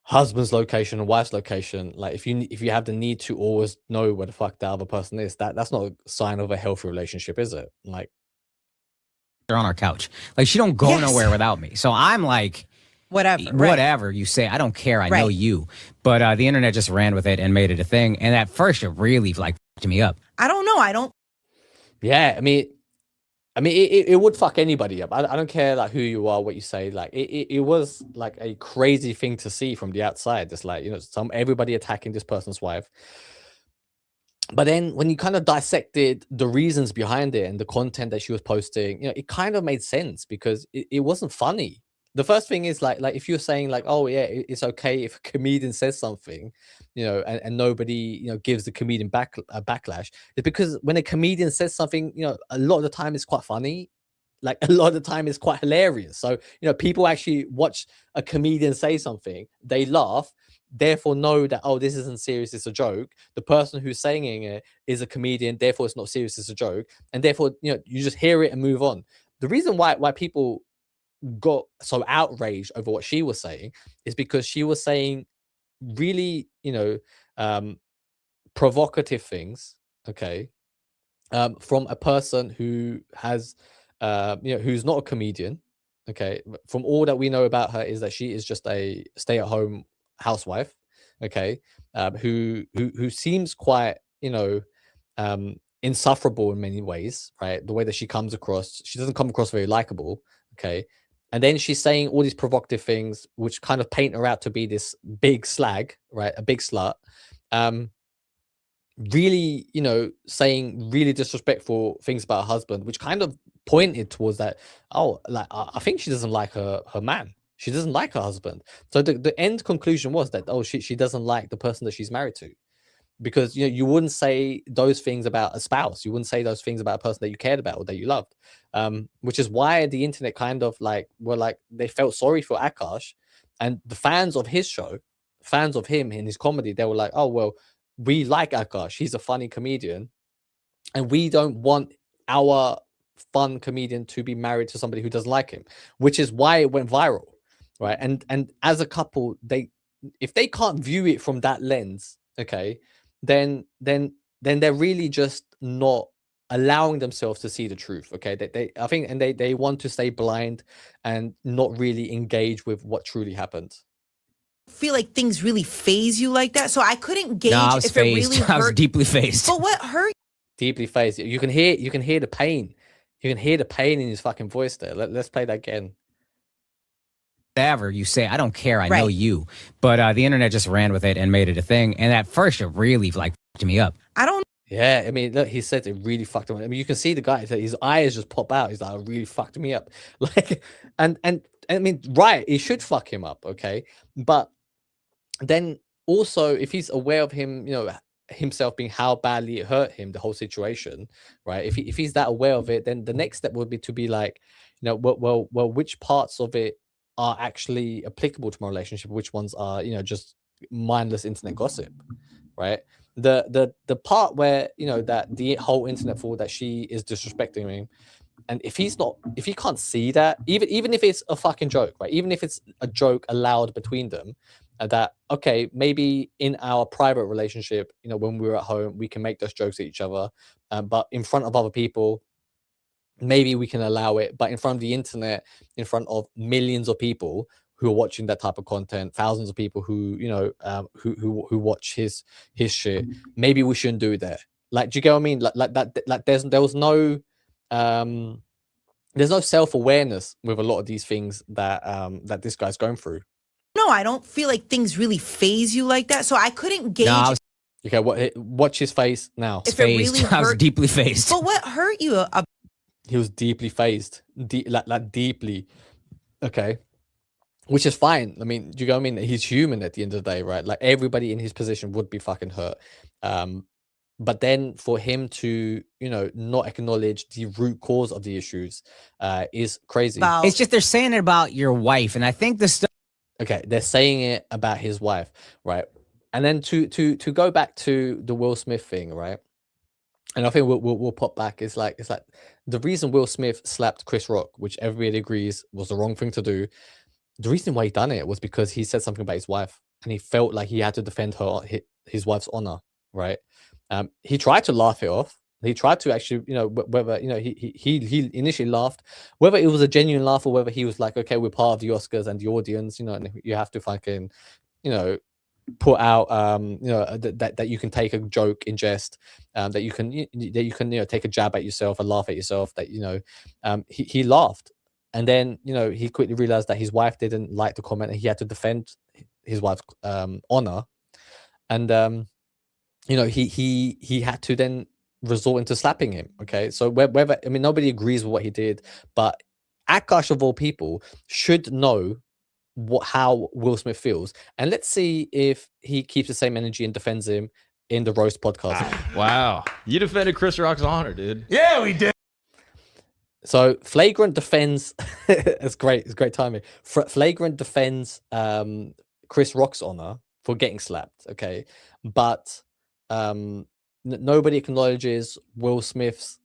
husband's location and wife's location, like, if you have the need to always know where the fuck the other person is, that's not a sign of a healthy relationship, is it? Like, they're on our couch. Like, she don't go nowhere without me. So I'm like, whatever you say, I don't care. I know you. But the internet just ran with it and made it a thing. And at first, it really like fucked me up. I don't know. Yeah, I mean, it would fuck anybody up. I don't care like who you are, what you say. Like, it was like a crazy thing to see from the outside. Just like, you know, everybody attacking this person's wife. But then when you kind of dissected the reasons behind it and the content that she was posting, you know, it kind of made sense because it wasn't funny. The first thing is like if you're saying like, oh yeah, it's okay if a comedian says something, you know, and nobody, you know, gives the comedian a backlash. It's because when a comedian says something, you know, a lot of the time it's quite funny. Like, a lot of the time it's quite hilarious. So, you know, people actually watch a comedian say something, they laugh, therefore know that, oh, this isn't serious, it's a joke. The person who's saying it is a comedian, therefore it's not serious, it's a joke. And therefore, you know, you just hear it and move on. The reason why people got so outraged over what she was saying is because she was saying really, you know, provocative things, okay, from a person who has, you know, who's not a comedian. Okay, from all that we know about her is that she is just a stay-at-home housewife. Okay, who seems quite, you know, insufferable in many ways, right? The way that she comes across, she doesn't come across very likable. Okay, And then she's saying all these provocative things, which kind of paint her out to be this big slag, right? A big slut. Really, saying really disrespectful things about her husband, which kind of pointed towards that. Oh, like I think she doesn't like her man. She doesn't like her husband. So the end conclusion was that, oh, she doesn't like the person that she's married to. Because you wouldn't say those things about a spouse. You wouldn't say those things about a person that you cared about or that you loved. Which is why the internet kind of they felt sorry for Akaash, and the fans of his show, fans of him in his comedy, they were like, oh well, we like Akaash. He's a funny comedian, and we don't want our fun comedian to be married to somebody who doesn't like him. Which is why it went viral, right? And as a couple, if they can't view it from that lens, okay, then they're really just not allowing themselves to see the truth. Okay, I think they want to stay blind and not really engage with what truly happened. Feel like things really phase you like that, so I couldn't gauge I was if phased. it really hurt. I was deeply phased. But what hurt? Deeply phased. You can hear the pain. You can hear the pain in his fucking voice there. Let's play that again. Whatever you say, I don't care. I know you. But the internet just ran with it and made it a thing. And at first, it really fucked me up. I don't. Yeah, I mean, look, he said it really fucked him up. I mean, you can see the guy, his eyes just pop out. He's like, it really fucked me up. And I mean, right, it should fuck him up, okay? But then also, if he's aware of him, himself being how badly it hurt him, the whole situation, right? If he's that aware of it, then the next step would be to be like, well, which parts of it are actually applicable to my relationship? Which ones are, just mindless internet gossip, right? The part where that the whole internet for that she is disrespecting me, and if he can't see that, even if it's a fucking joke, right? Even if it's a joke allowed between them, that okay, maybe in our private relationship, when we're at home, we can make those jokes at each other, but in front of other people, maybe we can allow it. But in front of the internet, in front of millions of people who are watching that type of content, thousands of people who who watch his shit, maybe we shouldn't do that. Like, do you get what I mean? Like that. Like there was no there's no self-awareness with a lot of these things that that this guy's going through. No, I don't feel like things really phase you like that, so I couldn't gauge. Okay, watch his face now. If it really hurt. I was deeply phased. But what hurt you? He was deeply phased, like deeply. Okay, which is fine. I mean, do you know what I mean? He's human at the end of the day, right? Like everybody in his position would be fucking hurt. But then for him to, not acknowledge the root cause of the issues is crazy. It's just they're saying it about your wife, and I think the stuff. Okay, they're saying it about his wife, right? And then to go back to the Will Smith thing, right? And I think we'll pop back. It's like the reason Will Smith slapped Chris Rock, which everybody agrees was the wrong thing to do. The reason why he done it was because he said something about his wife, and he felt like he had to defend his wife's honor, right? He tried to laugh it off. He tried to actually, whether he initially laughed, whether it was a genuine laugh or whether he was like, okay, we're part of the Oscars and the audience, and you have to fucking, put out, that you can take a joke in jest, that you can take a jab at yourself and laugh at yourself. That he laughed, and then he quickly realized that his wife didn't like the comment, and he had to defend his wife's honor, and he had to then resort into slapping him. Okay, so whether nobody agrees with what he did, but Akaash of all people should know how Will Smith feels, and let's see if he keeps the same energy and defends him in the roast podcast. Wow, you defended Chris Rock's honor, dude. Yeah, we did. So Flagrant defends. It's great. It's great timing. Flagrant defends Chris Rock's honor for getting slapped. Okay, but nobody acknowledges Will Smith's,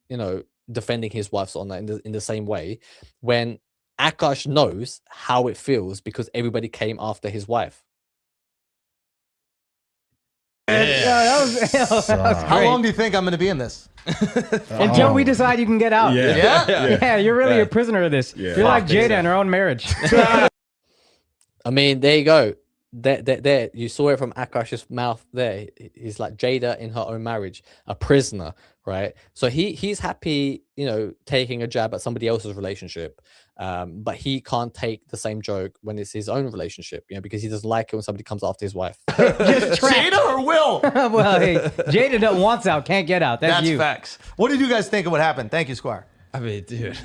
defending his wife's honor in the same way, when Akaash knows how it feels because everybody came after his wife. Yeah, that was How long do you think I'm going to be in this? Until we decide you can get out. Yeah, you're really a prisoner of this. Yeah. You're like Jada in her own marriage. I mean, there you go. There, you saw it from Akaash's mouth there. He's like Jada in her own marriage, a prisoner right? So he's happy, taking a jab at somebody else's relationship, but he can't take the same joke when it's his own relationship, because he doesn't like it when somebody comes after his wife. Just trapped. Jada or Will? Well, hey, Jada wants out, can't get out. That's you. Facts. What did you guys think of what happened? Thank you, Squire. I mean, dude.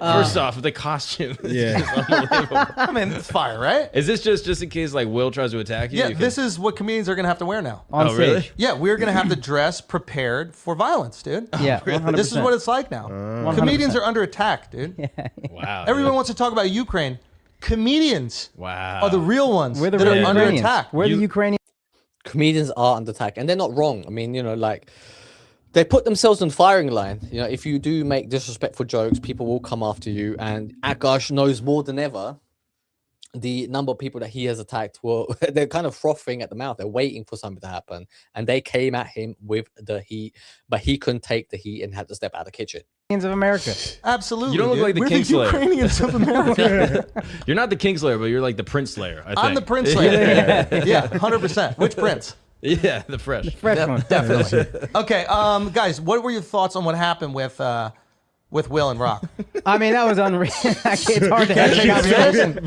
First off, the costume is just unbelievable. I mean, it's fire, right? Is this just in case like Will tries to attack you? Yeah, this is what comedians are gonna have to wear now. On Oh, really? stage. Yeah, we're gonna have to dress prepared for violence, dude. Yeah, 100%. This is what it's like now. 100%. Comedians are under attack, dude. Wow. Everyone wants to talk about Ukraine. Comedians Wow. are the real ones We're the that real are under Ukrainians. attack. We're the Ukrainian. Comedians are under attack, and they're not wrong. I mean, they put themselves on firing line. If you do make disrespectful jokes, people will come after you. And Akaash knows more than ever the number of people that he has attacked. Well, they're kind of frothing at the mouth. They're waiting for something to happen. And they came at him with the heat, but he couldn't take the heat and had to step out of the kitchen. Of America. Absolutely. You don't look dude. like the We're Kingslayer. Ukrainians of America. You're not the Kingslayer, but you're like the Prince Slayer. I think. I'm the Prince Slayer. Yeah, 100%. Which Prince? Yeah, the fresh. Fresh one. Definitely. Okay, guys, what were your thoughts on what happened with Will and Rock? I mean, that was unreal. It's hard to take out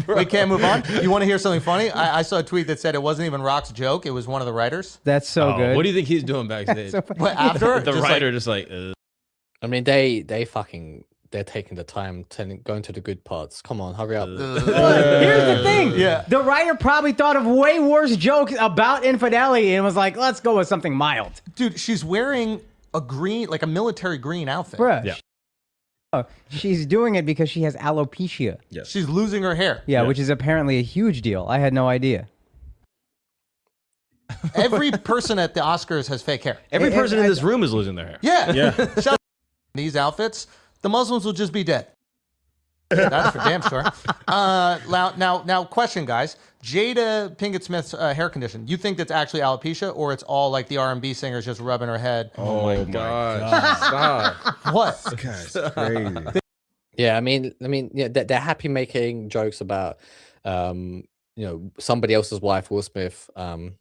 your We can't move on. You want to hear something funny? I saw a tweet that said it wasn't even Rock's joke. It was one of the writers. That's so Oh, good. what do you think he's doing backstage? But after The just writer like, just like. I mean, they're taking the time going to the good parts. Come on, hurry up. Here's the thing. Yeah. The writer probably thought of way worse jokes about infidelity and was like, let's go with something mild. dude, she's wearing a green, like a military green outfit. Bruh. Yeah. Oh, she's doing it because she has alopecia. Yes. She's losing her hair. Yeah, Yeah. which is apparently a huge deal. I had no idea. Every person at the Oscars has fake hair. Every person in this room is losing their hair. Yeah. Shout these outfits, the Muslims will just be dead. That's for damn sure. Now, question, guys. Jada Pinkett Smith's hair condition. You think that's actually alopecia, or it's all like the R&B singers just rubbing her head? Oh my gosh. Stop. What? That's crazy. Yeah, I mean, yeah, they're happy making jokes about, somebody else's wife, Will Smith, sleeping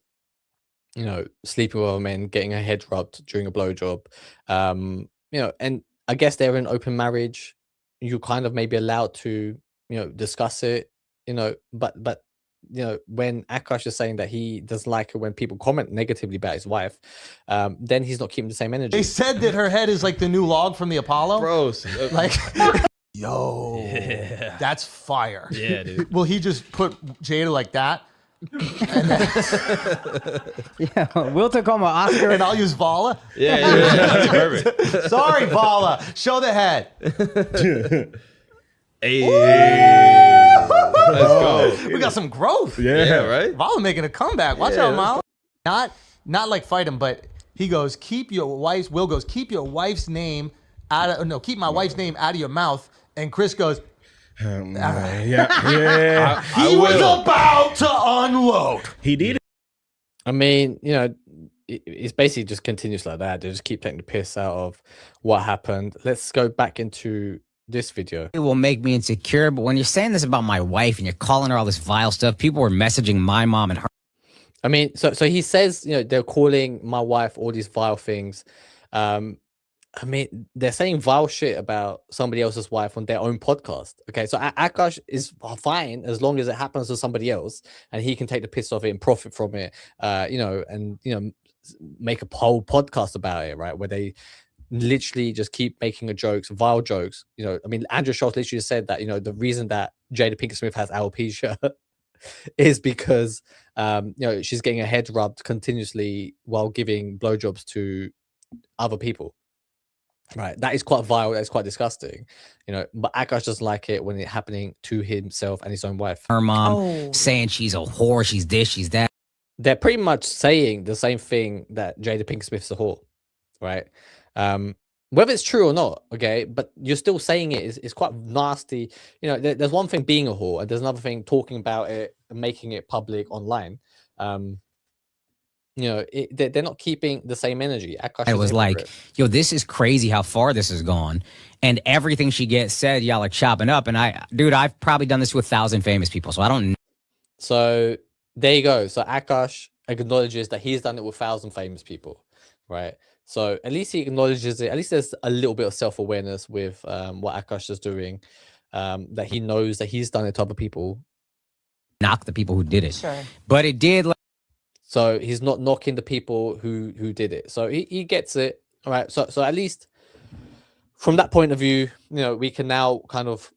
with other men, getting her head rubbed during a blowjob, and I guess they're in open marriage. You kind of maybe allowed to, discuss it, but when Akaash is saying that he doesn't like it when people comment negatively about his wife, then he's not keeping the same energy. They said that her head is like the new log from the Apollo. Gross. Like, yo, that's fire. Yeah, dude. Will he just put Jada like that? Yeah, Will Tacoma, Oscar. And I'll use Vala? Yeah, that's perfect. Sorry, Vala. Show the head. Hey. Let's go. We got some growth. Yeah, right? Vala making a comeback. Watch out, Mala. Not like fight him, but he goes, Will goes, keep your wife's name keep my wife's name out of your mouth. And Chris goes, Yeah. he was about to unload. He did it. I mean, it's basically just continues like that. They just keep taking the piss out of what happened. Let's go back into this video. It will make me insecure, but when you're saying this about my wife and you're calling her all this vile stuff, people were messaging my mom and her. I mean, so he says, they're calling my wife all these vile things. I mean, they're saying vile shit about somebody else's wife on their own podcast. Okay, so Akaash is fine as long as it happens to somebody else and he can take the piss off it and profit from it, make a whole podcast about it, right? Where they literally just keep making jokes, vile jokes. I mean, Andrew Schultz literally said that, the reason that Jada Pinkett Smith has alopecia is because, she's getting her head rubbed continuously while giving blowjobs to other people. Right, that is quite vile. That's quite disgusting, But Akaash doesn't like it when it's happening to himself and his own wife. Her mom saying she's a whore, she's this, she's that. They're pretty much saying the same thing that Jada Pinkett Smith's a whore, right? Whether it's true or not, okay, but you're still saying it is quite nasty. There's one thing being a whore, and there's another thing talking about it and making it public online. They're not keeping the same energy. Akaash It was like, yo, this is crazy how far this has gone. And everything she gets said, y'all are chopping up. And I've probably done this to 1,000 famous people, so I don't know. So there you go. So Akaash acknowledges that he's done it with 1,000 famous people, right? So at least he acknowledges it. At least there's a little bit of self-awareness with what Akash is doing, that he knows that he's done it to other people. Knock the people who did it. Sure. But it did. So he's not knocking the people who did it. So he gets it. All right. So at least from that point of view, we can now kind of,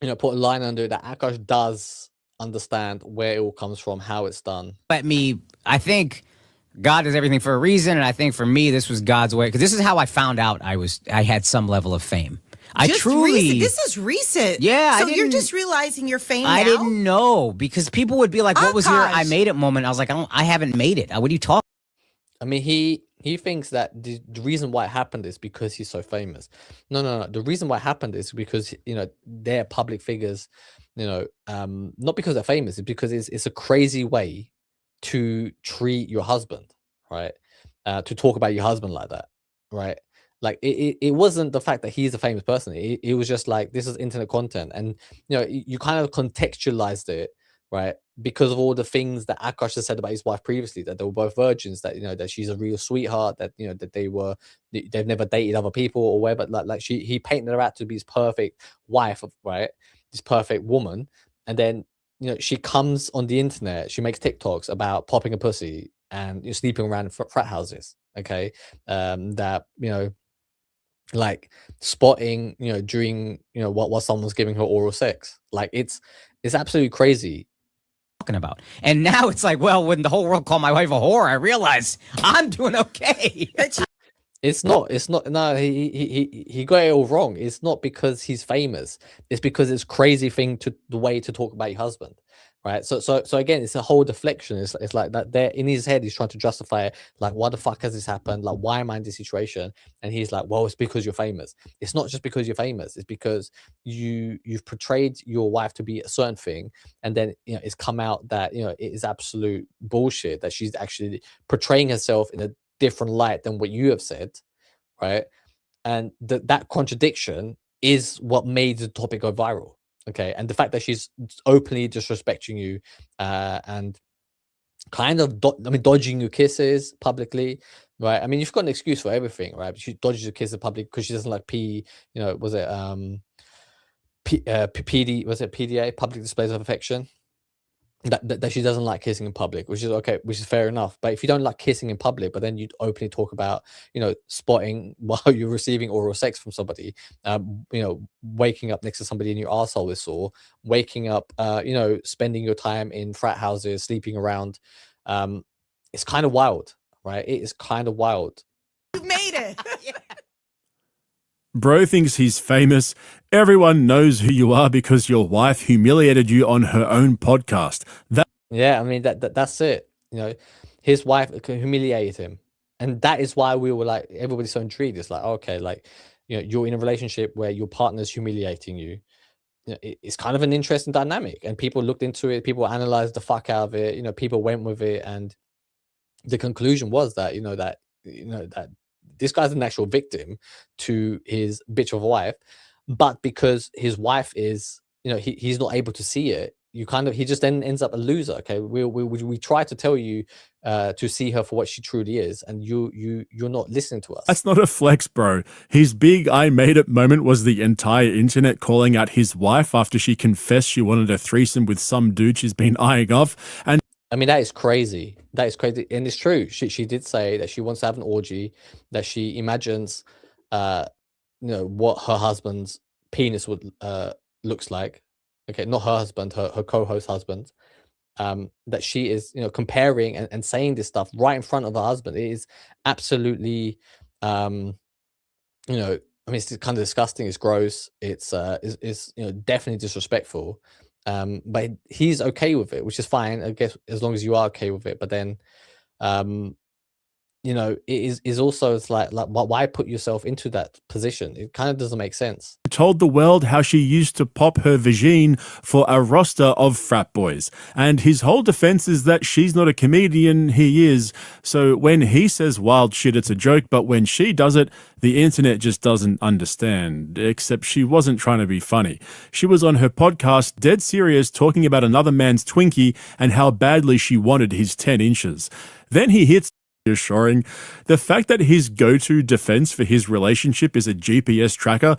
put a line under it that Akash does understand where it all comes from, how it's done. I think God does everything for a reason, and I think for me, this was God's way, because this is how I found out I had some level of fame. This is recent. Yeah. So you're just realizing your fame now? I didn't know, because people would be like, what was your I made it moment? I was like, I haven't made it. What are you talking? I mean, he thinks that the reason why it happened is because he's so famous. No. The reason why it happened is because, they're public figures, not because they're famous, it's because it's a crazy way to treat your husband, right? To talk about your husband like that, right? Like it wasn't the fact that he's a famous person. It was just like, this is internet content, and you kind of contextualized it, right? Because of all the things that Akash has said about his wife previously, that they were both virgins, that that she's a real sweetheart, that that they've never dated other people or whatever. Like he painted her out to be his perfect wife, right? This perfect woman, and then she comes on the internet, she makes TikToks about popping a pussy and you're sleeping around in frat houses, okay? That like spotting during while someone's giving her oral sex. Like it's absolutely crazy. Talking about. And now it's like, well, when the whole world called my wife a whore, I realized I'm doing okay. It's not. No, he got it all wrong. It's not because he's famous. It's because it's crazy the way to talk about your husband, right? So again, it's a whole deflection. It's like that. There in his head, he's trying to justify it. Like, why the fuck has this happened? Like, why am I in this situation? And he's like, well, it's because you're famous. It's not just because you're famous. It's because you've portrayed your wife to be a certain thing, and then it's come out that it is absolute bullshit. That she's actually portraying herself in a different light than what you have said, right? And that contradiction is what made the topic go viral, okay? And the fact that she's openly disrespecting you and kind of dodging your kisses publicly, right? I mean, you've got an excuse for everything, right? She dodges your kisses public because she doesn't like was it PDA, public displays of affection? That she doesn't like kissing in public, which is okay, which is fair enough. But if you don't like kissing in public, but then you openly talk about spotting while you're receiving oral sex from somebody, waking up next to somebody in your arsehole is sore, waking up, spending your time in frat houses, sleeping around, it's kind of wild, right? It is kind of wild. You made it. Bro thinks he's famous. Everyone knows who you are because your wife humiliated you on her own podcast. Yeah, I mean that's it. His wife humiliated him, and that is why we were like, everybody's so intrigued. It's like, okay, like you're in a relationship where your partner's humiliating you. It's kind of an interesting dynamic, and people looked into it. People analyzed the fuck out of it. People went with it, and the conclusion was that that this guy's an actual victim to his bitch of a wife, but because his wife is, he's not able to see it. He just then ends up a loser. Okay, we try to tell you to see her for what she truly is, and you're not listening to us. That's not a flex, bro. His big "I made it" moment was the entire internet calling out his wife after she confessed she wanted a threesome with some dude she's been eyeing off, and I mean, that is crazy. That is crazy. And it's true. She did say that she wants to have an orgy, that she imagines, what her husband's penis would looks like. Okay, not her husband, her co-host husband. That she is, comparing and saying this stuff right in front of her husband. It is absolutely, I mean, it's kind of disgusting. It's gross. It's definitely disrespectful. But he's okay with it, which is fine, I guess, as long as you are okay with it. But then, it is also, it's like why put yourself into that position? It kind of doesn't make sense. Told the world how she used to pop her vagine for a roster of frat boys. And his whole defense is that she's not a comedian, he is. So when he says wild shit, it's a joke. But when she does it, the internet just doesn't understand. Except she wasn't trying to be funny. She was on her podcast, dead serious, talking about another man's Twinkie and how badly she wanted his 10 inches. Then he hits reassuring. The fact that his go-to defense for his relationship is a GPS tracker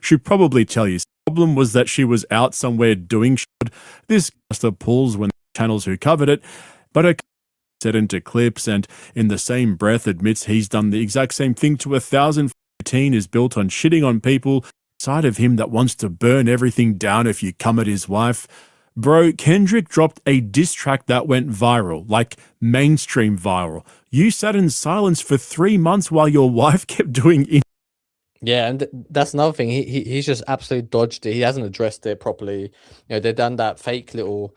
should probably tell you. The problem was that she was out somewhere doing shit. This caster pulls when the channels who covered it, but her set into clips and in the same breath admits he's done the exact same thing to 1,000. Routine is built on shitting on people. Side of him that wants to burn everything down if you come at his wife. Bro, Kendrick dropped a diss track that went viral, like mainstream viral. You sat in silence for 3 months while your wife kept doing Yeah, and that's another thing. He's just absolutely dodged it. He hasn't addressed it properly. They've done that fake little,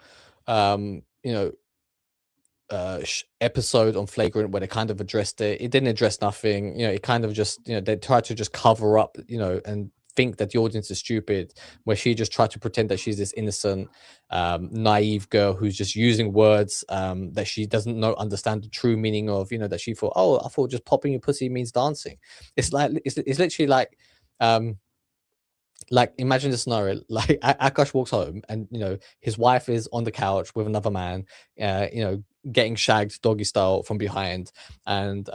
episode on Flagrant where they kind of addressed it. It didn't address nothing. It kind of just, they tried to just cover up, and think that the audience is stupid, where she just tried to pretend that she's this innocent, naive girl who's just using words that she doesn't understand the true meaning of, that she thought, oh, I thought just popping your pussy means dancing. It's literally like imagine the scenario, like Akash walks home and his wife is on the couch with another man, getting shagged doggy style from behind, and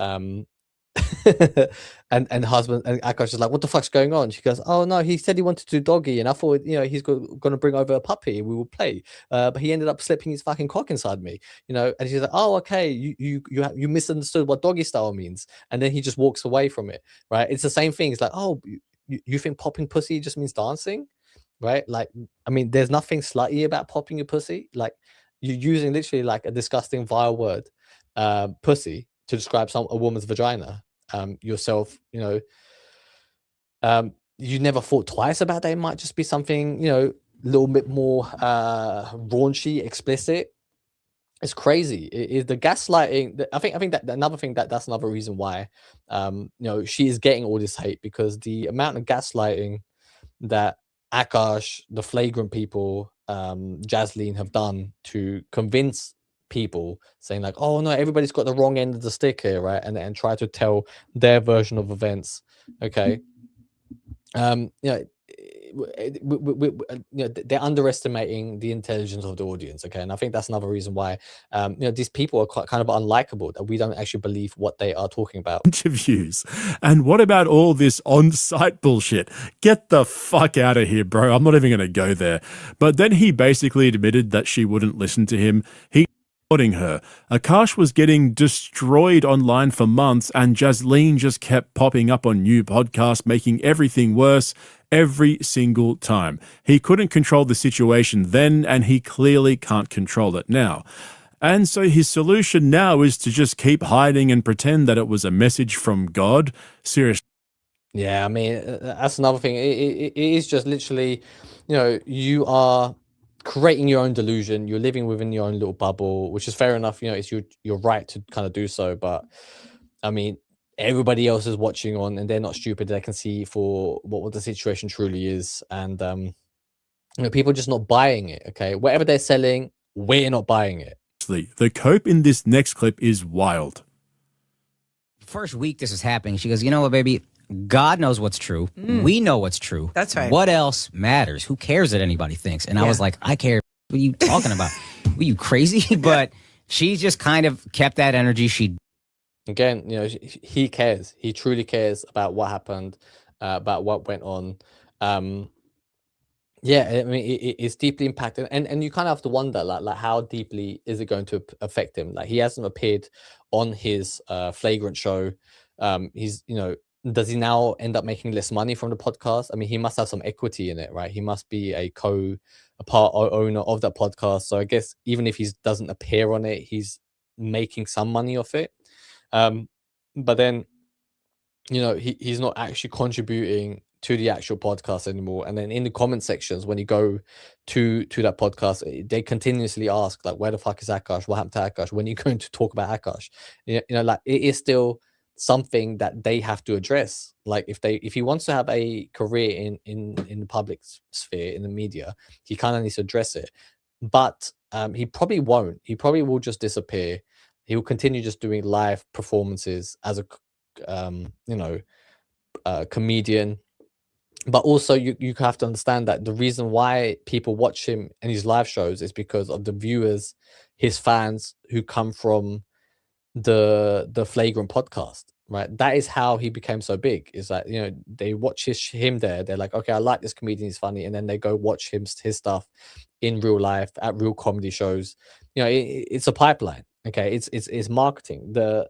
and husband and Akash is like, what the fuck's going on? She goes, oh no, he said he wanted to do doggy and I thought he's going to bring over a puppy, we will play, but he ended up slipping his fucking cock inside me, and she's like, oh okay, you misunderstood what doggy style means, and then he just walks away from it, right? It's the same thing. It's like, oh, you think popping pussy just means dancing, right? Like, I mean, there's nothing slutty about popping your pussy. Like, you're using literally like a disgusting vile word, pussy, to describe a woman's vagina. Yourself, you never thought twice about that it might just be something, a little bit more raunchy, explicit. It's crazy. It is the gaslighting. I think that another thing that's another reason why, she is getting all this hate, because the amount of gaslighting that Akash, the Flagrant people, Jasleen have done to convince people, saying like, oh no, everybody's got the wrong end of the stick here, right? And try to tell their version of events. Okay. They're underestimating the intelligence of the audience. Okay. And I think that's another reason why these people are kind of unlikable, that we don't actually believe what they are talking about. Interviews. And what about all this on-site bullshit? Get the fuck out of here, bro. I'm not even going to go there. But then he basically admitted that she wouldn't listen to him. He her. Akash was getting destroyed online for months, and Jasleen just kept popping up on new podcasts, making everything worse every single time. He couldn't control the situation then, and he clearly can't control it now. And so his solution now is to just keep hiding and pretend that it was a message from God. Seriously. Yeah, I mean, that's another thing. It is just literally, you are creating your own delusion. You're living within your own little bubble, which is fair enough. It's your right to kind of do so. But I mean, everybody else is watching on, and they're not stupid. They can see for what the situation truly is, and people are just not buying it. Okay, whatever they're selling, we're not buying it. The cope in this next clip is wild. First week this is happening, she goes, you know what, baby? God knows what's true. We know what's true. That's right. What else matters? Who cares what anybody thinks? And I was like, I care. What are you talking about? Were you crazy? But she just kind of kept that energy. Again, he cares. He truly cares about what happened, about what went on. Yeah, I mean, it's deeply impacted, and you kind of have to wonder, like how deeply is it going to affect him? Like, he hasn't appeared on his Flagrant show. He's, does he now end up making less money from the podcast? I mean, he must have some equity in it, right? He must be a part owner of that podcast. So I guess even if he doesn't appear on it, he's making some money off it. But then, he's not actually contributing to the actual podcast anymore. And then in the comment sections, when you go to that podcast, they continuously ask, like, where the fuck is Akash? What happened to Akash? When are you going to talk about Akash? Like, it is still something that they have to address. Like, if he wants to have a career in the public sphere, in the media, he kind of needs to address it. But he probably won't. He probably will just disappear. He will continue just doing live performances as a comedian. But also, you have to understand that the reason why people watch him and his live shows is because of the viewers, his fans, who come from the Flagrant podcast, right? That is how he became so big. Is that, you know, they watch him there, they're like, okay, I like this comedian, he's funny, and then they go watch his stuff in real life at real comedy shows. You know, it's a pipeline. Okay, it's marketing. The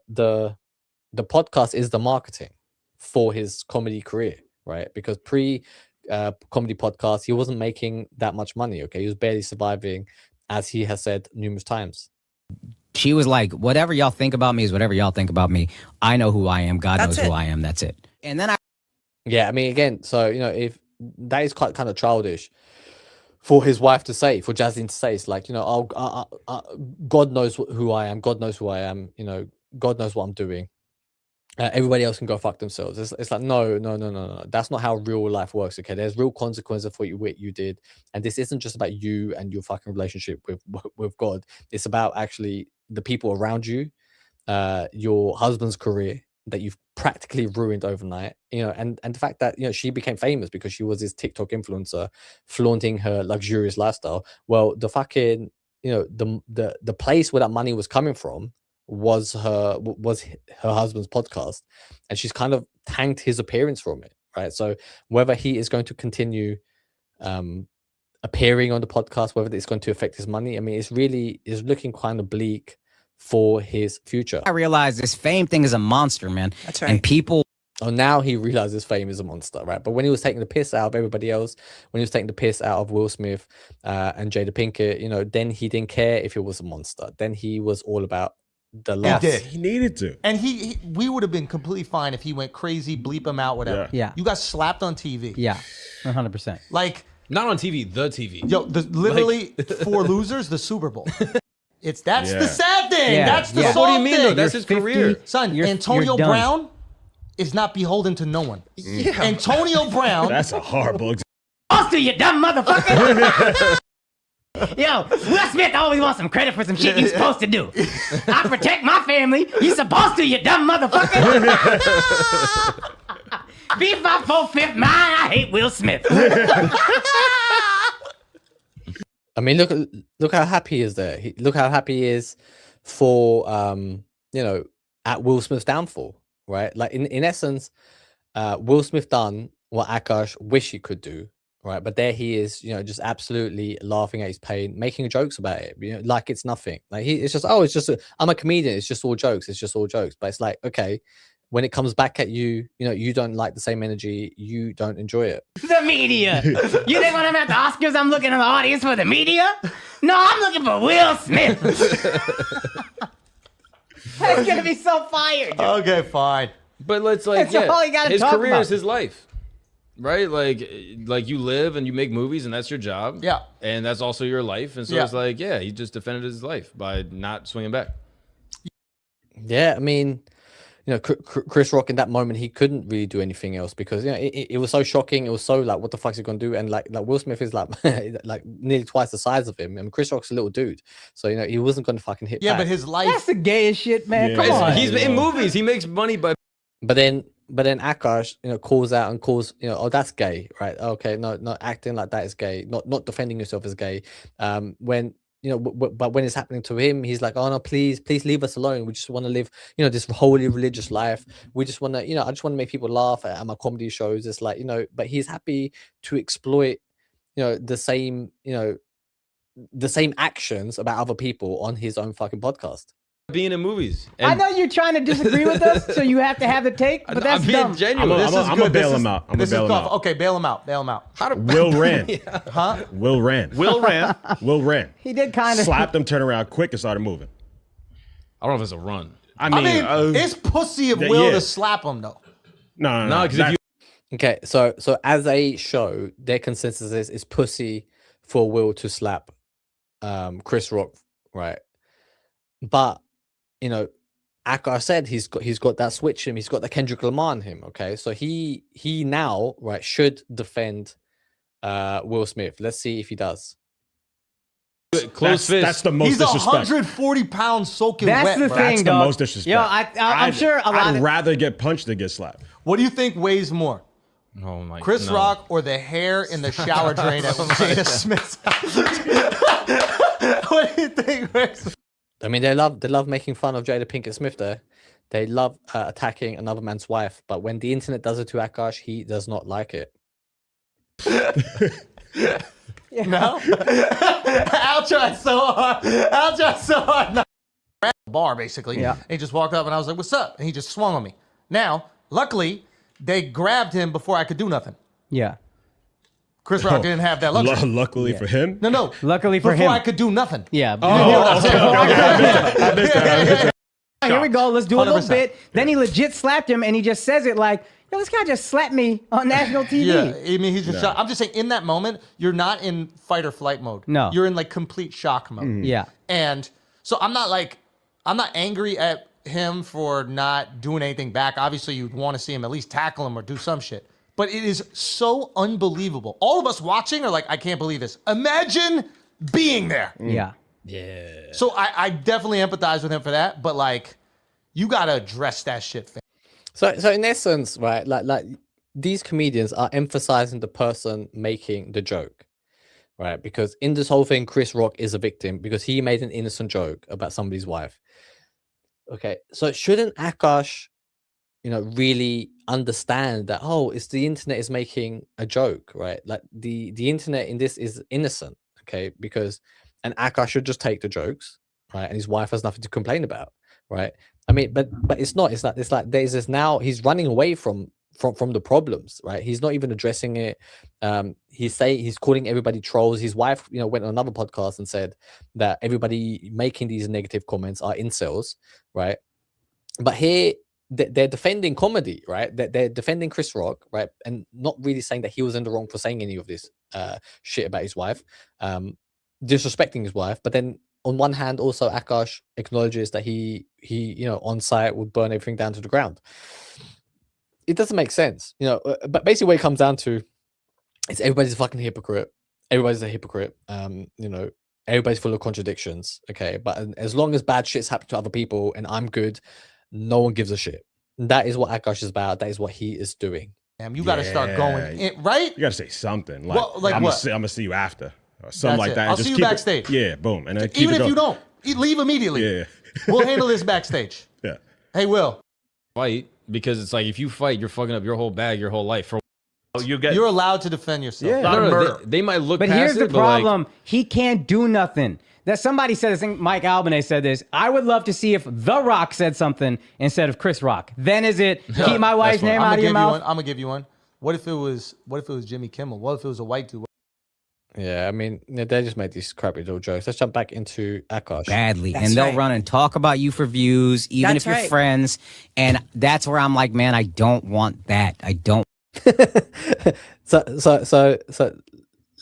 podcast is the marketing for his comedy career, right? Because comedy podcast, he wasn't making that much money. Okay, he was barely surviving, as he has said numerous times. She was like, whatever y'all think about me is whatever y'all think about me. I know who I am. God knows who I am. That's it. And then yeah, I mean, again, so, you know, if that is quite kind of childish for his wife to say, for Jasleen to say, it's like, you know, God knows who I am. God knows who I am. You know, God knows what I'm doing. Everybody else can go fuck themselves. It's like, no. That's not how real life works. Okay, there's real consequences for what you did, and this isn't just about you and your fucking relationship with God. It's about actually the people around you, your husband's career that you've practically ruined overnight. You know, and the fact that, you know, she became famous because she was this TikTok influencer flaunting her luxurious lifestyle. Well, the fucking, you know, the place where that money was coming from was her husband's podcast, and she's kind of tanked his appearance from it, right? So whether he is going to continue appearing on the podcast, whether it's going to affect his money, I mean, it's looking kind of bleak for his future. I realized this fame thing is a monster, man. That's right. And people now he realizes fame is a monster, right? But when he was taking the piss out of everybody else, when he was taking the piss out of Will Smith and Jada Pinkett, you know, then he didn't care if it was a monster. Then he was all about the love. He needed to. And we would have been completely fine if he went crazy, bleep him out, whatever. Yeah. You got slapped on TV. Yeah, 100%. Like, Not on TV, the TV. yo, literally for losers, the Super Bowl. That's the sad thing. Yeah. That's the Yeah. soft What do you mean, thing. though? That's his career. Son, Antonio you're done. Brown is not beholden to no one. Yeah. Antonio Brown. That's a horrible example. Buster, you dumb motherfucker! Yo, Will Smith always wants some credit for some shit you're supposed to do. I protect my family. You supposed to, you dumb motherfucker. Beef my 4/5 mine. I hate Will Smith. I mean, look how happy he is there. Look how happy he is for you know, at Will Smith's downfall, right? Like in essence, Will Smith done what Akash wish he could do, right? But there he is, you know, just absolutely laughing at his pain, making jokes about it, you know, like it's nothing. Like it's just, I'm a comedian. It's just all jokes. It's just all jokes. But it's like, okay, when it comes back at you, you know, you don't like the same energy. You don't enjoy it. The media. You think when I'm at the Oscars, I'm looking at the audience for the media? No, I'm looking for Will Smith. That's gonna be so fired. Dude. Okay, fine. But let's like, That's all you gotta his talk career about. is his life, right? Like you live and you make movies and that's your job. Yeah. And that's also your life. And so Yeah. it's like, yeah, he just defended his life by not swinging back. Yeah, I mean, you know, Chris Rock in that moment, he couldn't really do anything else because, you know, it was so shocking. It was so like, what the fuck is he gonna do? And like Will Smith is like like nearly twice the size of him. I mean, Chris Rock's a little dude, so you know he wasn't gonna fucking hit. Yeah, back. but his life. That's the gayest shit, man. Yeah. Come on. He's in movies. He makes money by. But then Akash, you know, calls out and calls, you know, oh, that's gay, right? Okay, no, acting like that is gay. Not defending yourself as gay. When, you know, but when it's happening to him, he's like, oh no, please leave us alone. We just want to live, you know, this holy religious life. We just want to, you know, I just want to make people laugh at my comedy shows. It's like, you know, but he's happy to exploit, you know, the same actions about other people on his own fucking podcast. Being in movies. I know you're trying to disagree with us, so you have to have the take, but that's I'm being dumb. genuine. This is I'm good. gonna bail This him is- out. I'm this gonna is bail him tough. out. Okay, bail him out. Bail him out. Will ran. Huh? Will ran. Will ran. Will ran. He did kind of. Slapped him, turned around quick, and started moving. I don't know if it's a run. I I mean, mean, it's pussy of Will yeah. to slap him though. no, because if you Okay, so as a show, their consensus is it's pussy for Will to slap Chris Rock, right? But you know, Akash said he's got that switch in him, he's got the Kendrick Lamar in him. Okay, so he now, right, should defend Will Smith. Let's see if he does. close fist. That's the most He's disrespect. 140 pounds soaking That's wet, the bro. thing, That's the dog. most disrespect. Yo, I'm sure a lot I'd of. rather get punched than get slapped. What do you think weighs more? Oh my. Chris no. Rock or the hair in the shower drain at Jada Smith's house? What do you think weighs more? I mean, they love making fun of Jada Pinkett Smith there. They love attacking another man's wife, but when the internet does it to Akaash, he does not like it. No? Al tried so hard. No. At the bar, basically. Yeah. He just walked up and I was like, what's up? And he just swung on me. Now, luckily, they grabbed him before I could do nothing. Yeah. Chris Rock didn't have that luxury. Luckily for him. No. Luckily for before him. I could do nothing. Yeah. I missed that. Here we go. Let's do a little 100%. bit. Then he legit slapped him, and he just says it like, "Yo, this guy just slapped me on national TV." Yeah, I mean, he's just shocked. I'm just saying, in that moment, you're not in fight or flight mode. No. You're in like complete shock mode. Yeah. And so I'm not angry at him for not doing anything back. Obviously, you'd want to see him at least tackle him or do some shit. But it is so unbelievable. All of us watching are like, I can't believe this. Imagine being there. Yeah. Yeah. So I definitely empathize with him for that. But like, you gotta address that shit, fam. So in essence, right, like these comedians are emphasizing the person making the joke, right? Because in this whole thing, Chris Rock is a victim because he made an innocent joke about somebody's wife. Okay, so shouldn't Akaash, really understand that, it's the internet is making a joke, right? Like the internet in this is innocent, okay? And Akaash should just take the jokes, right? And his wife has nothing to complain about, right? I mean, but it's not. It's like there's this now. He's running away from the problems, right? He's not even addressing it. He's calling everybody trolls. His wife, went on another podcast and said that everybody making these negative comments are incels, right? But here they're defending comedy, right? They're defending Chris Rock, right? And not really saying that he was in the wrong for saying any of this shit about his wife, disrespecting his wife. But then on one hand, also Akaash acknowledges that he on site would burn everything down to the ground. It doesn't make sense, but basically what it comes down to is everybody's a fucking hypocrite. Everybody's a hypocrite. Everybody's full of contradictions. Okay. But as long as bad shit's happening to other people and I'm good, no one gives a shit. That is what Akaash is about. That is what he is doing. Damn, you got to start going in, right? You got to say something. Like, Well, like I'm what? gonna see you after. Or something like it. that. I'll Just see you keep it- backstage. Yeah, boom. And then keep Even it if you going. don't, leave immediately. Yeah. We'll handle this backstage. Yeah. Hey, Will, Fight, because it's like if you fight, you're fucking up your whole bag, your whole life. For you're allowed to defend yourself. Yeah. Not a murder. they might look But past here's the it, but like, problem. He can't do nothing. That somebody said this, I think Mike Albanese said this. I would love to see if The Rock said something instead of Chris Rock. Then is it keep my wife's name out of your mouth? I'm gonna give you one. What if it was Jimmy Kimmel? What if it was a white dude? Yeah, I mean, they just make these crappy little jokes. Let's jump back into Akaash. Badly. That's And they'll right. run and talk about you for views, even That's if you're right. friends. And that's where I'm like, man, I don't want that. I don't. so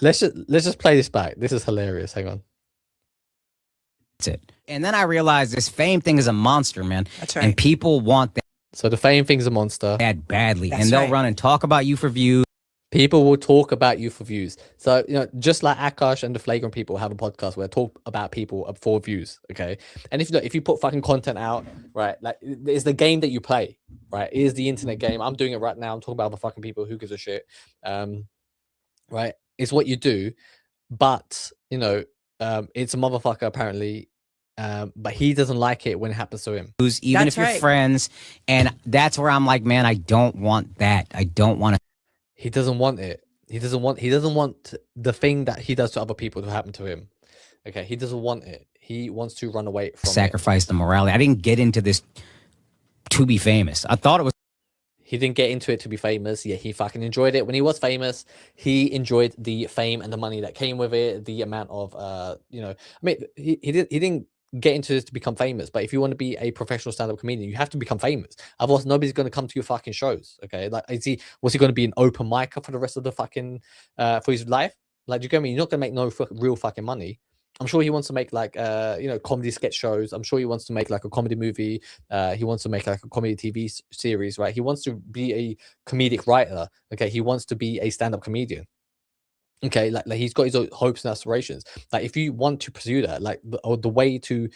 let's just play this back. This is hilarious. Hang on. That's it. And then I realized this fame thing is a monster, man. That's right. And people want So the fame thing's a monster. that badly. That's and they'll right. run and talk about you for views. People will talk about you for views. So, just like Akaash and the Flagrant people have a podcast where they talk about people for views, okay? And if you put fucking content out, right, like it's the game that you play, right? It is the internet game. I'm doing it right now. I'm talking about other fucking people. Who gives a shit? Right? It's what you do. But, it's a motherfucker apparently. But he doesn't like it when it happens to him. Even That's if you're right. friends. And that's where I'm like, man, I don't want that. I don't want to. He doesn't want it. He doesn't want the thing that he does to other people to happen to him. Okay, he doesn't want it. He wants to run away from it. Sacrifice the morality. I didn't get into this to be famous. I thought it was. He didn't get into it to be famous. Yeah, he fucking enjoyed it when he was famous. He enjoyed the fame and the money that came with it. The amount of I mean, he didn't get into this to become famous. But if you want to be a professional stand-up comedian, you have to become famous. Otherwise, nobody's going to come to your fucking shows. Okay, like was he going to be an open micer for the rest of the fucking for his life? Like, do you get me? You're not going to make no real fucking money. I'm sure he wants to make like comedy sketch shows. I'm sure he wants to make like a comedy movie. He wants to make like a comedy TV series, right? He wants to be a comedic writer. Okay, he wants to be a stand-up comedian. Okay, like he's got his own hopes and aspirations. Like, if you want to pursue that, like the way to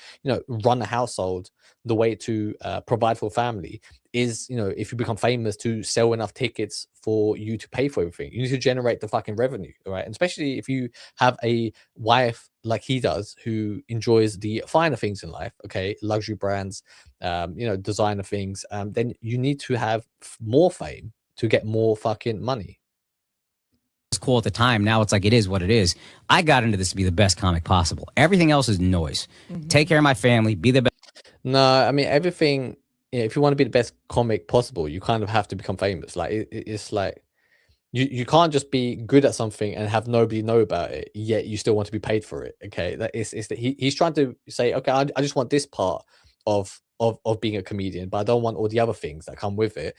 run a household, the way to provide for a family is, you know, if you become famous, to sell enough tickets for you to pay for everything. You need to generate the fucking revenue, right? And especially if you have a wife like he does, who enjoys the finer things in life, okay, luxury brands, you know, designer things, then you need to have more fame to get more fucking money. It's cool at the time. Now it's like, it is what it is. I got into this to be the best comic possible. Everything else is noise. Take care of my family, be the best. No, I mean, everything, you know, if you want to be the best comic possible, you kind of have to become famous. Like it's like you can't just be good at something and have nobody know about it, yet you still want to be paid for it. Okay, that is that he's trying to say, okay, I just want this part of being a comedian, but I don't want all the other things that come with it.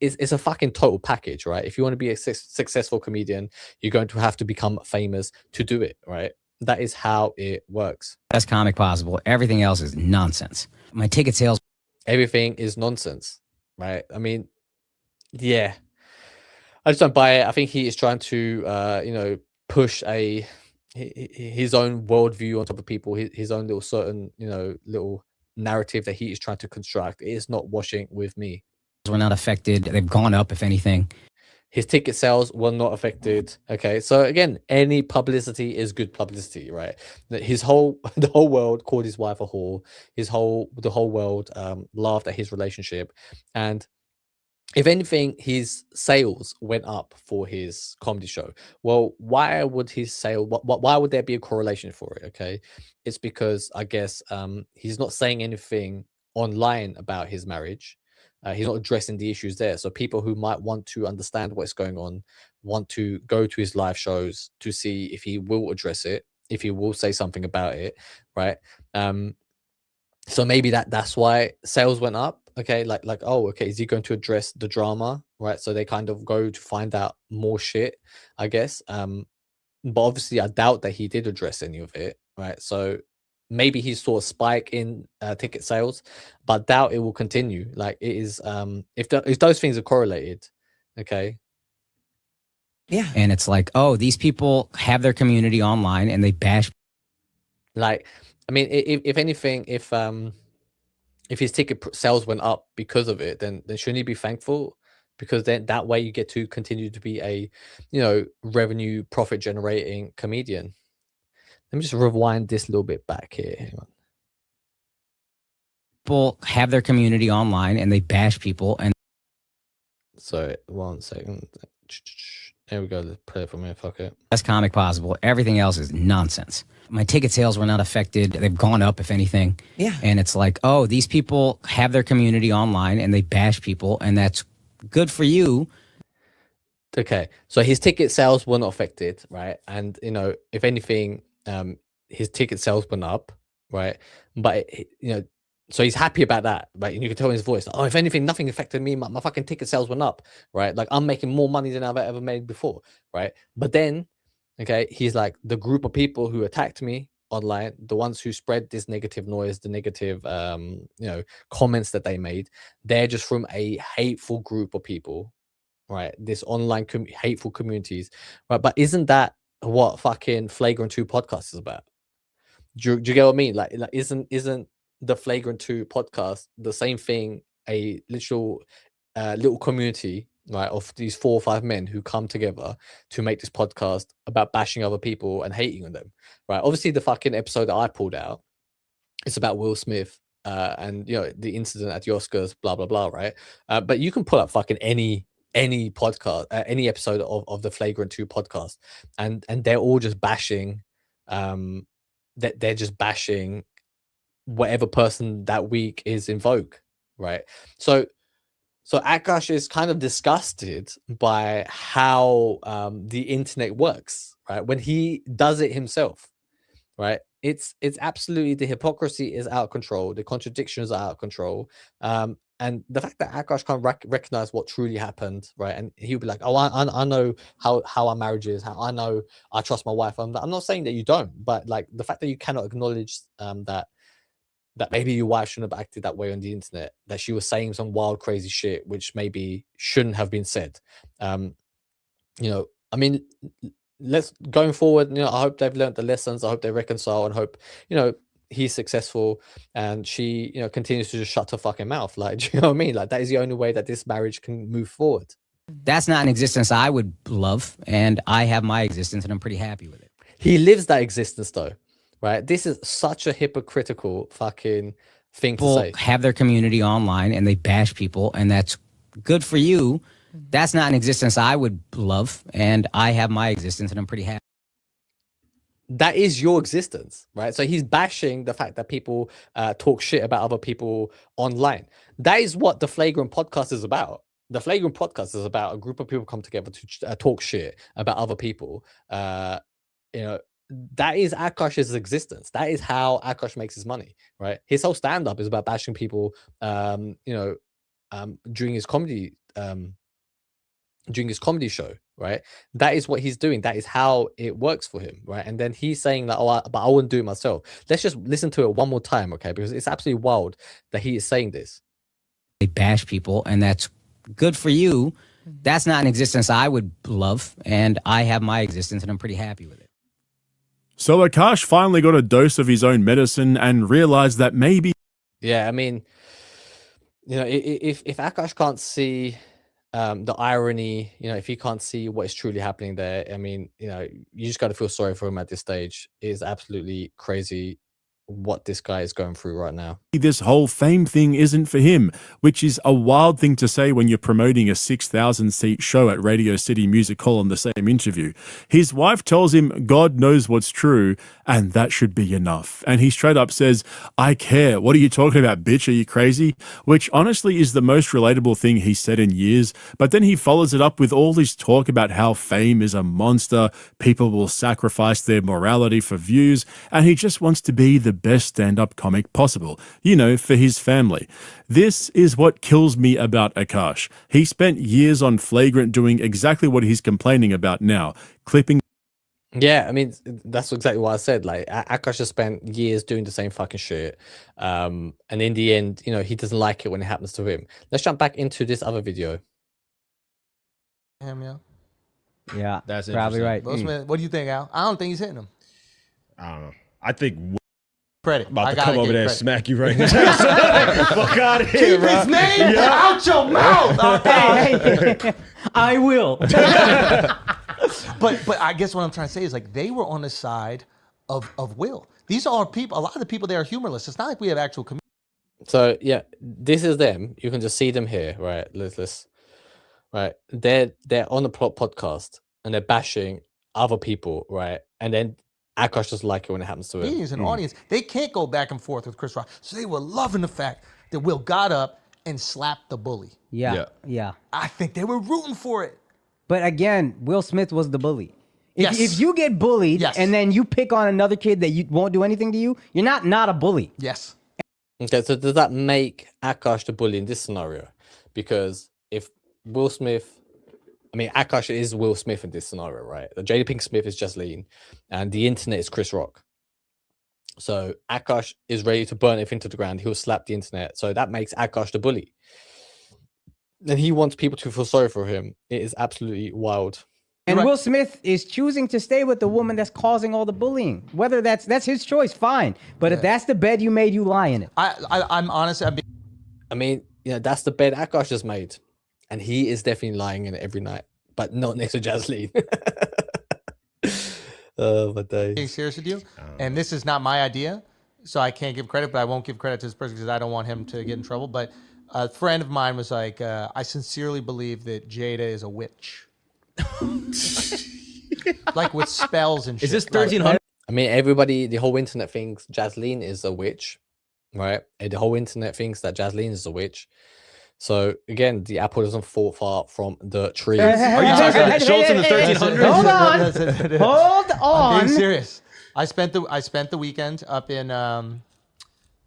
It's a fucking total package, right? If you want to be a successful comedian, you're going to have to become famous to do it, right? That is how it works. Best comic possible. Everything else is nonsense. My ticket sales. Everything is nonsense, right? I mean, yeah, I just don't buy it. I think he is trying to, you know, push his own worldview on top of people, his own little certain, you know, little narrative that he is trying to construct. It is not washing with me. Were not affected. They've gone up, if anything. His ticket sales were not affected. Okay, so again, any publicity is good publicity, right? The whole world called his wife a whore. The whole world laughed at his relationship, and if anything, his sales went up for his comedy show. Well, why would his sale? Why would there be a correlation for it? Okay, it's because I guess he's not saying anything online about his marriage. He's not addressing the issues there. So people who might want to understand what's going on want to go to his live shows to see if he will address it, if he will say something about it, right? So maybe that's why sales went up. Okay, like oh, okay, is he going to address the drama, right? So they kind of go to find out more shit, I guess. But obviously, I doubt that he did address any of it, right? So maybe he saw a spike in ticket sales, but doubt it will continue. Like it is, if those things are correlated, okay. Yeah. And it's like, oh, these people have their community online and they bash. Like, I mean, if anything, if his ticket sales went up because of it, then shouldn't he be thankful? Because then that way you get to continue to be a, you know, revenue profit generating comedian. Let me just rewind this little bit back here. Hang on. People have their community online and they bash people. And so 1 second. There we go. Let's play it from here. Fuck it. Best comic possible. Everything else is nonsense. My ticket sales were not affected. They've gone up, if anything. Yeah. And it's like, oh, these people have their community online and they bash people, and that's good for you. Okay. So his ticket sales were not affected, right? And, you know, if anything, his ticket sales went up, right? But, you know, so he's happy about that, right? And you can tell in his voice, oh, if anything, nothing affected me. My fucking ticket sales went up, right? Like I'm making more money than I've ever made before, right? But then, okay, he's like, the group of people who attacked me online, the ones who spread this negative noise, the negative, you know, comments that they made, they're just from a hateful group of people, right? This online hateful communities, right? But isn't that what fucking Flagrant 2 podcast is about? Do you get what I mean? Like isn't the Flagrant 2 podcast the same thing? A little community, right, of these 4 or 5 men who come together to make this podcast about bashing other people and hating on them, right? Obviously, the fucking episode that I pulled out, it's about Will Smith and, you know, the incident at the Oscars, blah blah blah, right? But you can pull up fucking any podcast, any episode of the Flagrant 2 podcast, and they're all just bashing, that they're just bashing whatever person that week is in vogue, right? So Akash is kind of disgusted by how the internet works, right? When he does it himself, right? It's absolutely, the hypocrisy is out of control. The contradictions are out of control. And the fact that Akash can't recognize what truly happened, right? And he'll be like, oh, I know how our marriage is, how I know I trust my wife. I'm not saying that you don't, but like the fact that you cannot acknowledge that maybe your wife shouldn't have acted that way on the internet, that she was saying some wild, crazy shit, which maybe shouldn't have been said. You know, I mean, let's going forward, you know, I hope they've learned the lessons. I hope they reconcile, and hope, you know, he's successful, and she, you know, continues to just shut her fucking mouth. Like, do you know what I mean? Like, that is the only way that this marriage can move forward. That's not an existence I would love, and I have my existence, and I'm pretty happy with it. He lives that existence though, right? This is such a hypocritical fucking thing to say. People have their community online and they bash people, and that's good for you. That's not an existence I would love, and I have my existence, and I'm pretty happy. That is your existence, right? So he's bashing the fact that people talk shit about other people online. That is what the Flagrant podcast is about. The Flagrant podcast is about a group of people come together to talk shit about other people. You know, that is Akash's existence. That is how Akaash makes his money, right? His whole stand-up is about bashing people, you know, during his comedy show, right? That is what he's doing. That is how it works for him, right? And then he's saying that, oh, but I wouldn't do it myself. Let's just listen to it one more time, okay? Because it's absolutely wild that he is saying this. They bash people, and that's good for you. That's not an existence I would love, and I have my existence, and I'm pretty happy with it. So Akaash finally got a dose of his own medicine and realized that maybe... Yeah, I mean, you know, if Akaash can't see the irony, you know, if he can't see what is truly happening there, I mean, you know, you just got to feel sorry for him at this stage. It is absolutely crazy what this guy is going through right now. This whole fame thing isn't for him, which is a wild thing to say when you're promoting a 6,000-seat show at Radio City Music Hall in the same interview. His wife tells him God knows what's true, and that should be enough. And he straight up says, I care. What are you talking about, bitch? Are you crazy? Which honestly is the most relatable thing he's said in years. But then he follows it up with all this talk about how fame is a monster, people will sacrifice their morality for views, and he just wants to be the best stand-up comic possible, you know, for his family. This is what kills me about Akaash. He spent years on Flagrant doing exactly what he's complaining about now, clipping. Yeah, I mean, that's exactly what I said. Like, Akaash has spent years doing the same fucking shit. And in the end, you know, he doesn't like it when it happens to him. Let's jump back into this other video. Yeah, That's probably right. Will Smith, what do you think, Al? I don't think he's hitting him. I don't know. I think Credit. about I to gotta come over give there and credit. smack you right now. Fuck out of here, Keep bro. his name out your mouth. Hey, I will. But I guess what I'm trying to say is, like, they were on the side of Will. These are people. A lot of the people there are humorless. It's not like we have actual community. So yeah, this is them. You can just see them here, right? Let's right. They're on the podcast and they're bashing other people, right? And then Akaash doesn't like it when it happens to him. Being an audience, they can't go back and forth with Chris Rock. So they were loving the fact that Will got up and slapped the bully. Yeah. I think they were rooting for it. But again, Will Smith was the bully. Yes. If you get bullied Yes. and then you pick on another kid that you won't do anything to you, you're not a bully. Yes. Okay, so does that make Akaash the bully in this scenario? Because if Will Smith, I mean, Akaash is Will Smith in this scenario, right? Jada Pinkett Smith is Jasleen, and the internet is Chris Rock. So Akaash is ready to burn everything to the ground. He'll slap the internet. So that makes Akaash the bully. And he wants people to feel sorry for him. It is absolutely wild. And Right. Will Smith is choosing to stay with the woman that's causing all the bullying. Whether that's his choice, fine. But if that's the bed you made, you lie in it. I'm honest. I mean, you know, that's the bed Akaash has made. And he is definitely lying in it every night. But not next to Jasleen. Oh, my being days. serious with you, and this is not my idea, so I can't give credit, but I won't give credit to this person because I don't want him to get in trouble. But a friend of mine was like, I sincerely believe that Jada is a witch. Like with spells and shit. Is this Like, 1300? I mean, everybody, the whole internet thinks Jasleen is a witch, right? And the whole internet thinks that Jasleen is a witch. So again, the apple doesn't fall far from the tree. Are you talking about Schultz in the 1300s? Hold on. Hold I'm on. being serious. I spent the weekend up in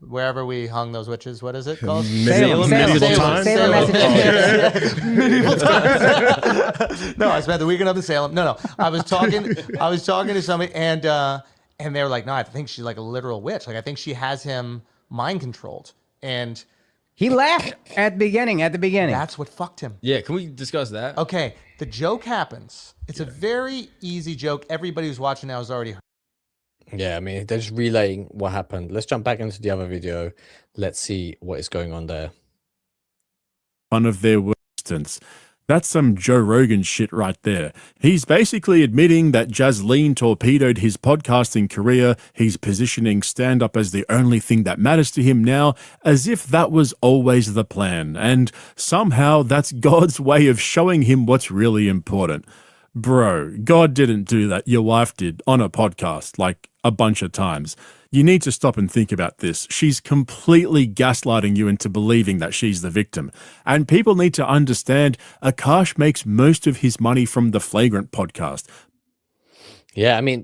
wherever we hung those witches. What is it called? Medieval times? Salem, Massachusetts. Medieval times. No, I spent the weekend up in Salem. No. I was talking to somebody, and they were like, no, I think she's like a literal witch. Like, I think she has him mind controlled, and He laughed at the beginning. that's what fucked him. Yeah, can we discuss that? Yeah, I mean, they're just relaying what happened. Let's jump back into the other video. Let's see what is going on there. One of their worst instance. That's some Joe Rogan shit right there. He's basically admitting that Jasleen torpedoed his podcasting career. He's positioning stand-up as the only thing that matters to him now, as if that was always the plan. And somehow that's God's way of showing him what's really important. Bro, God didn't do that. Your wife did on a podcast, like a bunch of times. You need to stop and think about this. She's completely gaslighting you into believing that she's the victim. And people need to understand Akaash makes most of his money from the Flagrant podcast. Yeah, I mean,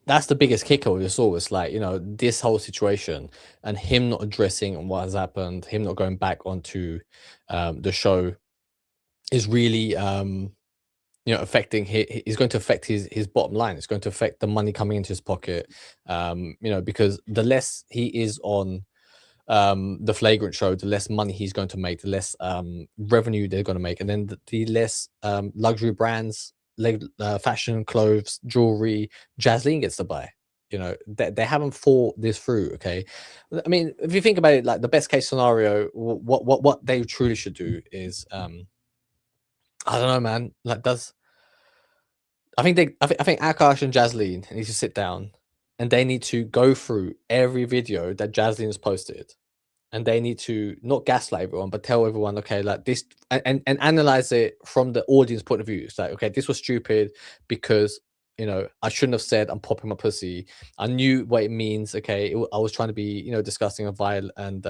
that's the biggest kicker with this all. It's like, you know, this whole situation and him not addressing what has happened, him not going back onto the show is really you know, affecting is going to affect his bottom line. It's going to affect the money coming into his pocket. You know, because the less he is on the Flagrant show, the less money he's going to make, the less revenue they're going to make, and then the less luxury brands, fashion, clothes, jewelry, Jasleen gets to buy. You know, they haven't thought this through. Okay, I mean, if you think about it, like the best case scenario, what they truly should do is I don't know, man. Like, I think Akash and Jasleen need to sit down, and they need to go through every video that Jasleen has posted, and they need to not gaslight everyone, but tell everyone, okay, like this, and analyze it from the audience point of view. It's like, okay, this was stupid because, you know, I shouldn't have said I'm popping my pussy. I knew what it means. Okay, I was trying to be, you know, disgusting and vile and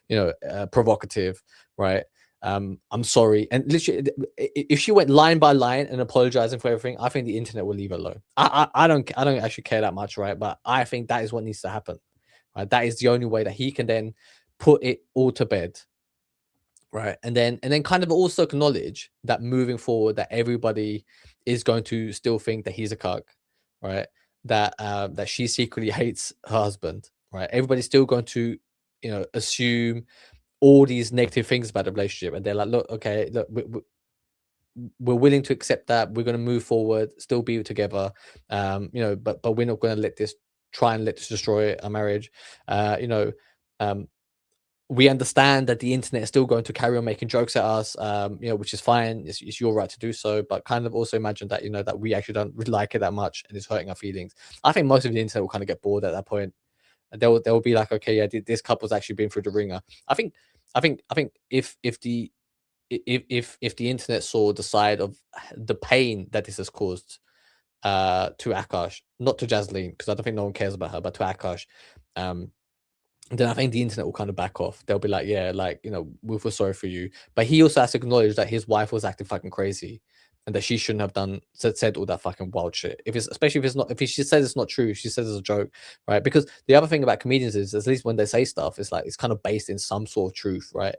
you know, provocative, right? I'm sorry. And literally, if she went line by line and apologizing for everything, I think the internet will leave her alone. I don't actually care that much, right? But I think that is what needs to happen, right? That is the only way that he can then put it all to bed, right? And then kind of also acknowledge that moving forward, that everybody is going to still think that he's a cuck, right? That that she secretly hates her husband, right? Everybody's still going to, you know, assume all these negative things about the relationship, and they're like, look, okay, look, we're willing to accept that, we're going to move forward, still be together, you know, but we're not going to let this destroy our marriage. You know, we understand that the internet is still going to carry on making jokes at us, you know, which is fine. It's your right to do so, but kind of also imagine that, you know, that we actually don't really like it that much and it's hurting our feelings. I think most of the internet will kind of get bored at that point. They'll be like, okay, yeah, this couple's actually been through the ringer. I think if the internet saw the side of the pain that this has caused to Akash, not to Jasleen, because I don't think no one cares about her, but to Akash, then I think the internet will kind of back off. They'll be like, yeah, like, you know, we feel sorry for you. But he also has to acknowledge that his wife was acting fucking crazy and that she shouldn't have said all that fucking wild shit. Especially if she says it's not true, she says it's a joke, right? Because the other thing about comedians is, at least when they say stuff, it's like it's kind of based in some sort of truth, right?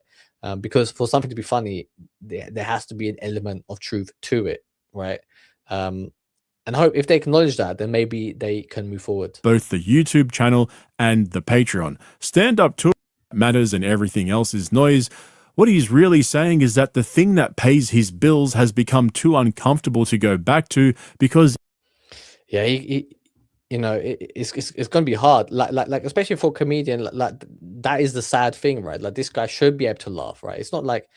Because for something to be funny, there has to be an element of truth to it, right? And I hope if they acknowledge that, then maybe they can move forward. Both the YouTube channel and the Patreon. Stand up to matters and everything else is noise. What he's really saying is that the thing that pays his bills has become too uncomfortable to go back to because, yeah, he you know, it's going to be hard. Like especially for a comedian, like that is the sad thing, right? Like this guy should be able to laugh, right? It's not like,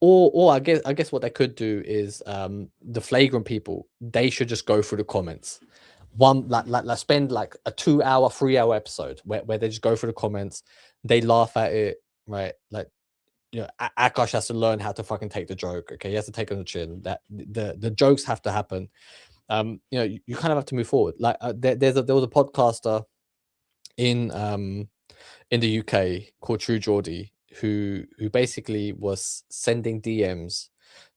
or I guess what they could do is the Flagrant people, they should just go through the comments. Like spend like a 2-hour, 3-hour episode where they just go through the comments, they laugh at it, right? Like, you know, Akash has to learn how to fucking take the joke. Okay, he has to take it on the chin. That the jokes have to happen. You know, you kind of have to move forward. Like there was a podcaster in the UK called True Geordie who basically was sending DMs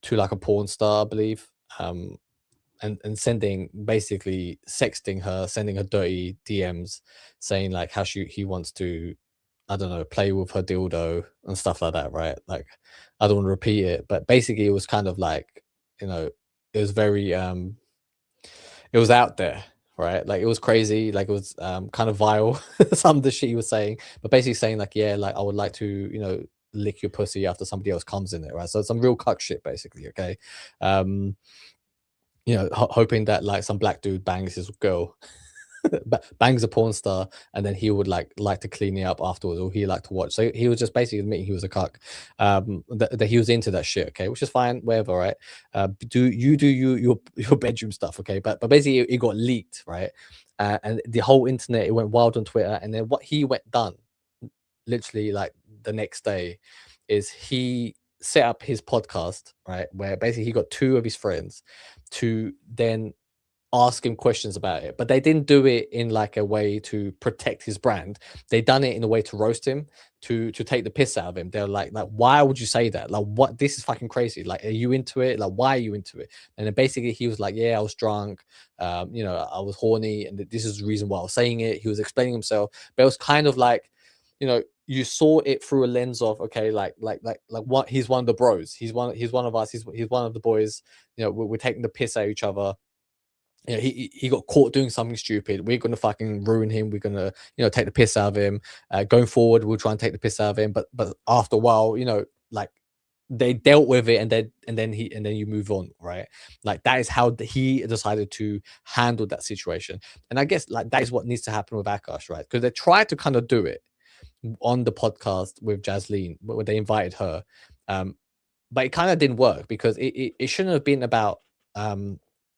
to like a porn star, I believe, and sending, basically sexting her, sending her dirty DMs, saying like how he wants to, I don't know, play with her dildo and stuff like that, right? Like, I don't want to repeat it, but basically it was kind of like, you know, it was very it was out there, right? Like it was crazy, like it was kind of vile, some of the shit he was saying, but basically saying like, yeah, like I would like to, you know, lick your pussy after somebody else comes in it, right? So some real cuck shit, basically. Okay. you know, hoping that like some black dude bangs his girl, bangs a porn star, and then he would like to clean it up afterwards, or he liked to watch. So he was just basically admitting he was a cuck, that he was into that shit. Okay, which is fine, whatever, right? Do your bedroom stuff, okay? But basically it got leaked, right? And the whole internet, it went wild on Twitter, and then what he done literally like the next day is he set up his podcast, right, where basically he got two of his friends to then ask him questions about it, but they didn't do it in like a way to protect his brand. They done it in a way to roast him, to take the piss out of him. They're like, why would you say that? Like, what? This is fucking crazy. Like, are you into it? Like, why are you into it? And then basically he was like, yeah, I was drunk, you know, I was horny, and this is the reason why I was saying it. He was explaining himself, but it was kind of like, you know, you saw it through a lens of, okay, like what, he's one of the bros, he's one of us, he's one of the boys, you know, we're taking the piss at each other. You know, he got caught doing something stupid. We're gonna fucking ruin him. We're gonna, you know, take the piss out of him. Going forward, we'll try and take the piss out of him. But after a while, you know, like they dealt with it, and then you move on, right? Like that is how he decided to handle that situation. And I guess like that is what needs to happen with Akaash, right? Because they tried to kind of do it on the podcast with Jasleen, where they invited her, but it kind of didn't work, because it shouldn't have been about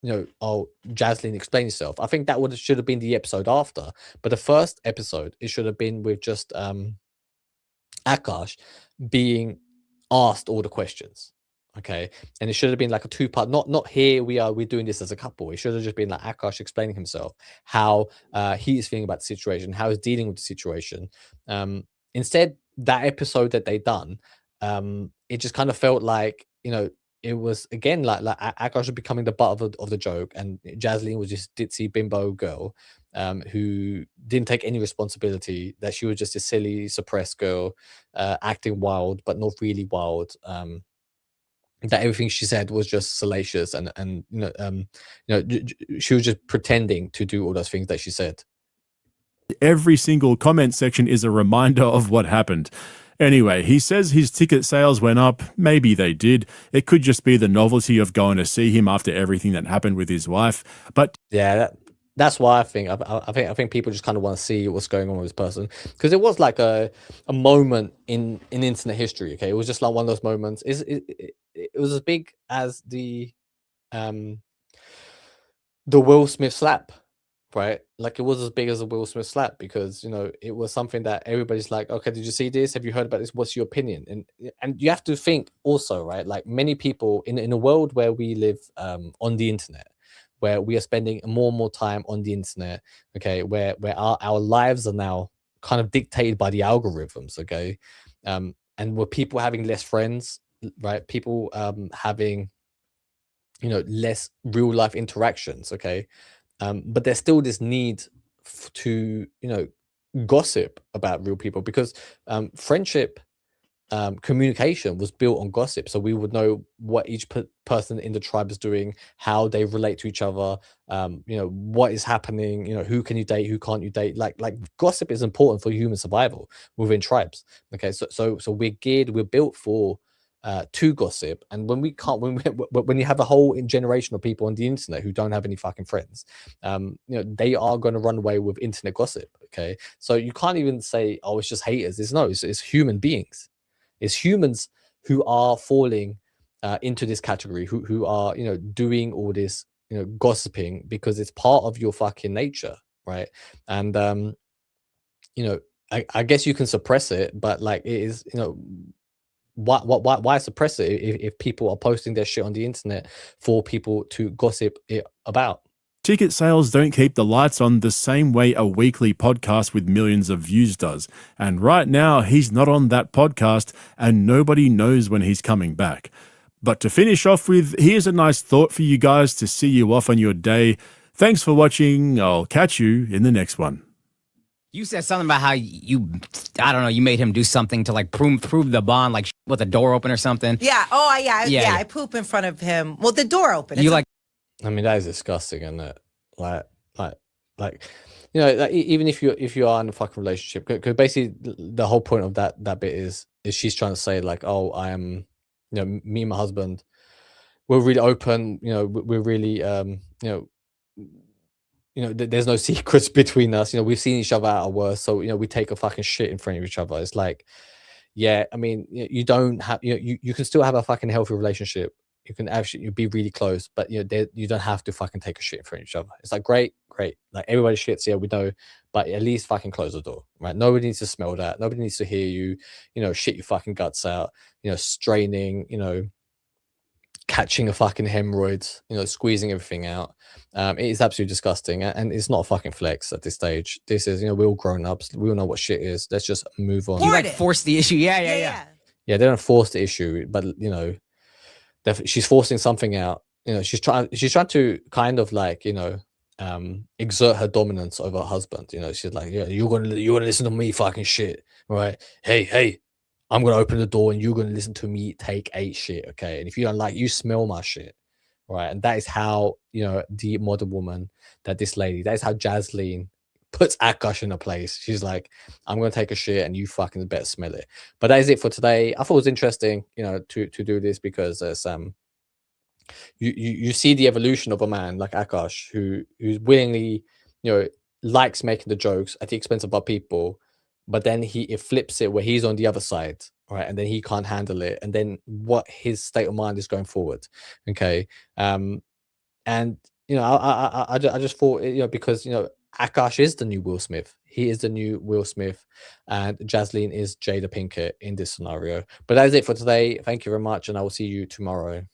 you know, oh, Jasleen explain yourself. I think that should have been the episode after, but the first episode, it should have been with just Akaash being asked all the questions. Okay, and it should have been like a two-part, not here we're doing this as a couple. It should have just been like Akaash explaining himself, how he is feeling about the situation, how he's dealing with the situation. Instead, that episode that they done, it just kind of felt like, you know, it was again like Akaash was becoming the butt of the joke, and Jasleen was just ditzy bimbo girl, who didn't take any responsibility. That she was just a silly, suppressed girl, acting wild but not really wild. That everything she said was just salacious, and she was just pretending to do all those things that she said. Every single comment section is a reminder of what happened. Anyway, he says his ticket sales went up. Maybe they did. It could just be the novelty of going to see him after everything that happened with his wife. But yeah, that's why I think I think people just kind of want to see what's going on with this person, because it was like a moment in internet history. Okay, it was just like one of those moments. It was as big as the Will Smith slap, right? Like it was as big as a Will Smith slap, because, you know, it was something that everybody's like, okay, did you see this? Have you heard about this? What's your opinion? And you have to think also, right? Like many people in a world where we live on the internet, where we are spending more and more time on the internet, okay, where our lives are now kind of dictated by the algorithms, okay, and with people having less friends, right? People having, you know, less real life interactions, okay, but there's still this need to, you know, gossip about real people, because friendship, communication was built on gossip, so we would know what each person in the tribe is doing, how they relate to each other, you know, what is happening, you know, who can you date, who can't you date. Like gossip is important for human survival within tribes. Okay, so we're built for to gossip, and when you have a whole generation of people on the internet who don't have any fucking friends, you know, they are going to run away with internet gossip. Okay, so you can't even say, oh, it's just haters. It's human beings. It's humans who are falling into this category, who are, you know, doing all this, you know, gossiping, because it's part of your fucking nature, right? And you know, I guess you can suppress it, but like it is, you know, why suppress it if people are posting their shit on the internet for people to gossip it about? ticket sales don't keep the lights on the same way a weekly podcast with millions of views does. And right now, he's not on that podcast, and nobody knows when he's coming back. But to finish off with, here's a nice thought for you guys to see you off on your day. Thanks for watching. I'll catch you in the next one. You said something about how you made him do something to like prove the bond, like with the door open or something. Yeah. Oh, yeah. I poop in front of him. Well, the door open. You like. I mean, that is disgusting, isn't it? Like, you know, like, even if you are in a fucking relationship, because basically the whole point of that bit is she's trying to say like, oh, I am, you know, me and my husband, we're really open. You know, we're really there's no secrets between us. You know, we've seen each other at our worst, so we take a fucking shit in front of each other. It's like, yeah, I mean, you don't have you can still have a fucking healthy relationship. You can actually be really close, but you don't have to fucking take a shit in front of each other. It's like great, like everybody shits, yeah, we know, but at least fucking close the door, right? Nobody needs to smell that. Nobody needs to hear you, shit your fucking guts out, straining, catching a fucking hemorrhoid, squeezing everything out. It is absolutely disgusting, and it's not a fucking flex at this stage. This is, we're all grown ups. We all know what shit is. Let's just move on. You like force the issue. Yeah. Yeah, they don't force the issue, but she's forcing something out. She's trying to kind of like, exert her dominance over her husband. She's like, yeah, you're gonna listen to me fucking shit, right? Hey, I'm gonna open the door and you're gonna listen to me take 8 shit, okay? And if you don't like, you smell my shit, right? And that is how the modern woman, that is how Jasleen puts Akaash in a place. She's like, I'm gonna take a shit and you fucking better smell it. But that is it for today. I thought it was interesting, to do this, because there's you see the evolution of a man like Akaash who's willingly, likes making the jokes at the expense of other people, but then it flips it where he's on the other side, right? And then he can't handle it, and then what his state of mind is going forward, okay? And I just thought, because Akaash is the new Will Smith. He is the new Will Smith, and Jasleen is Jada Pinkett in this scenario. But that is it for today. Thank you very much, and I will see you tomorrow.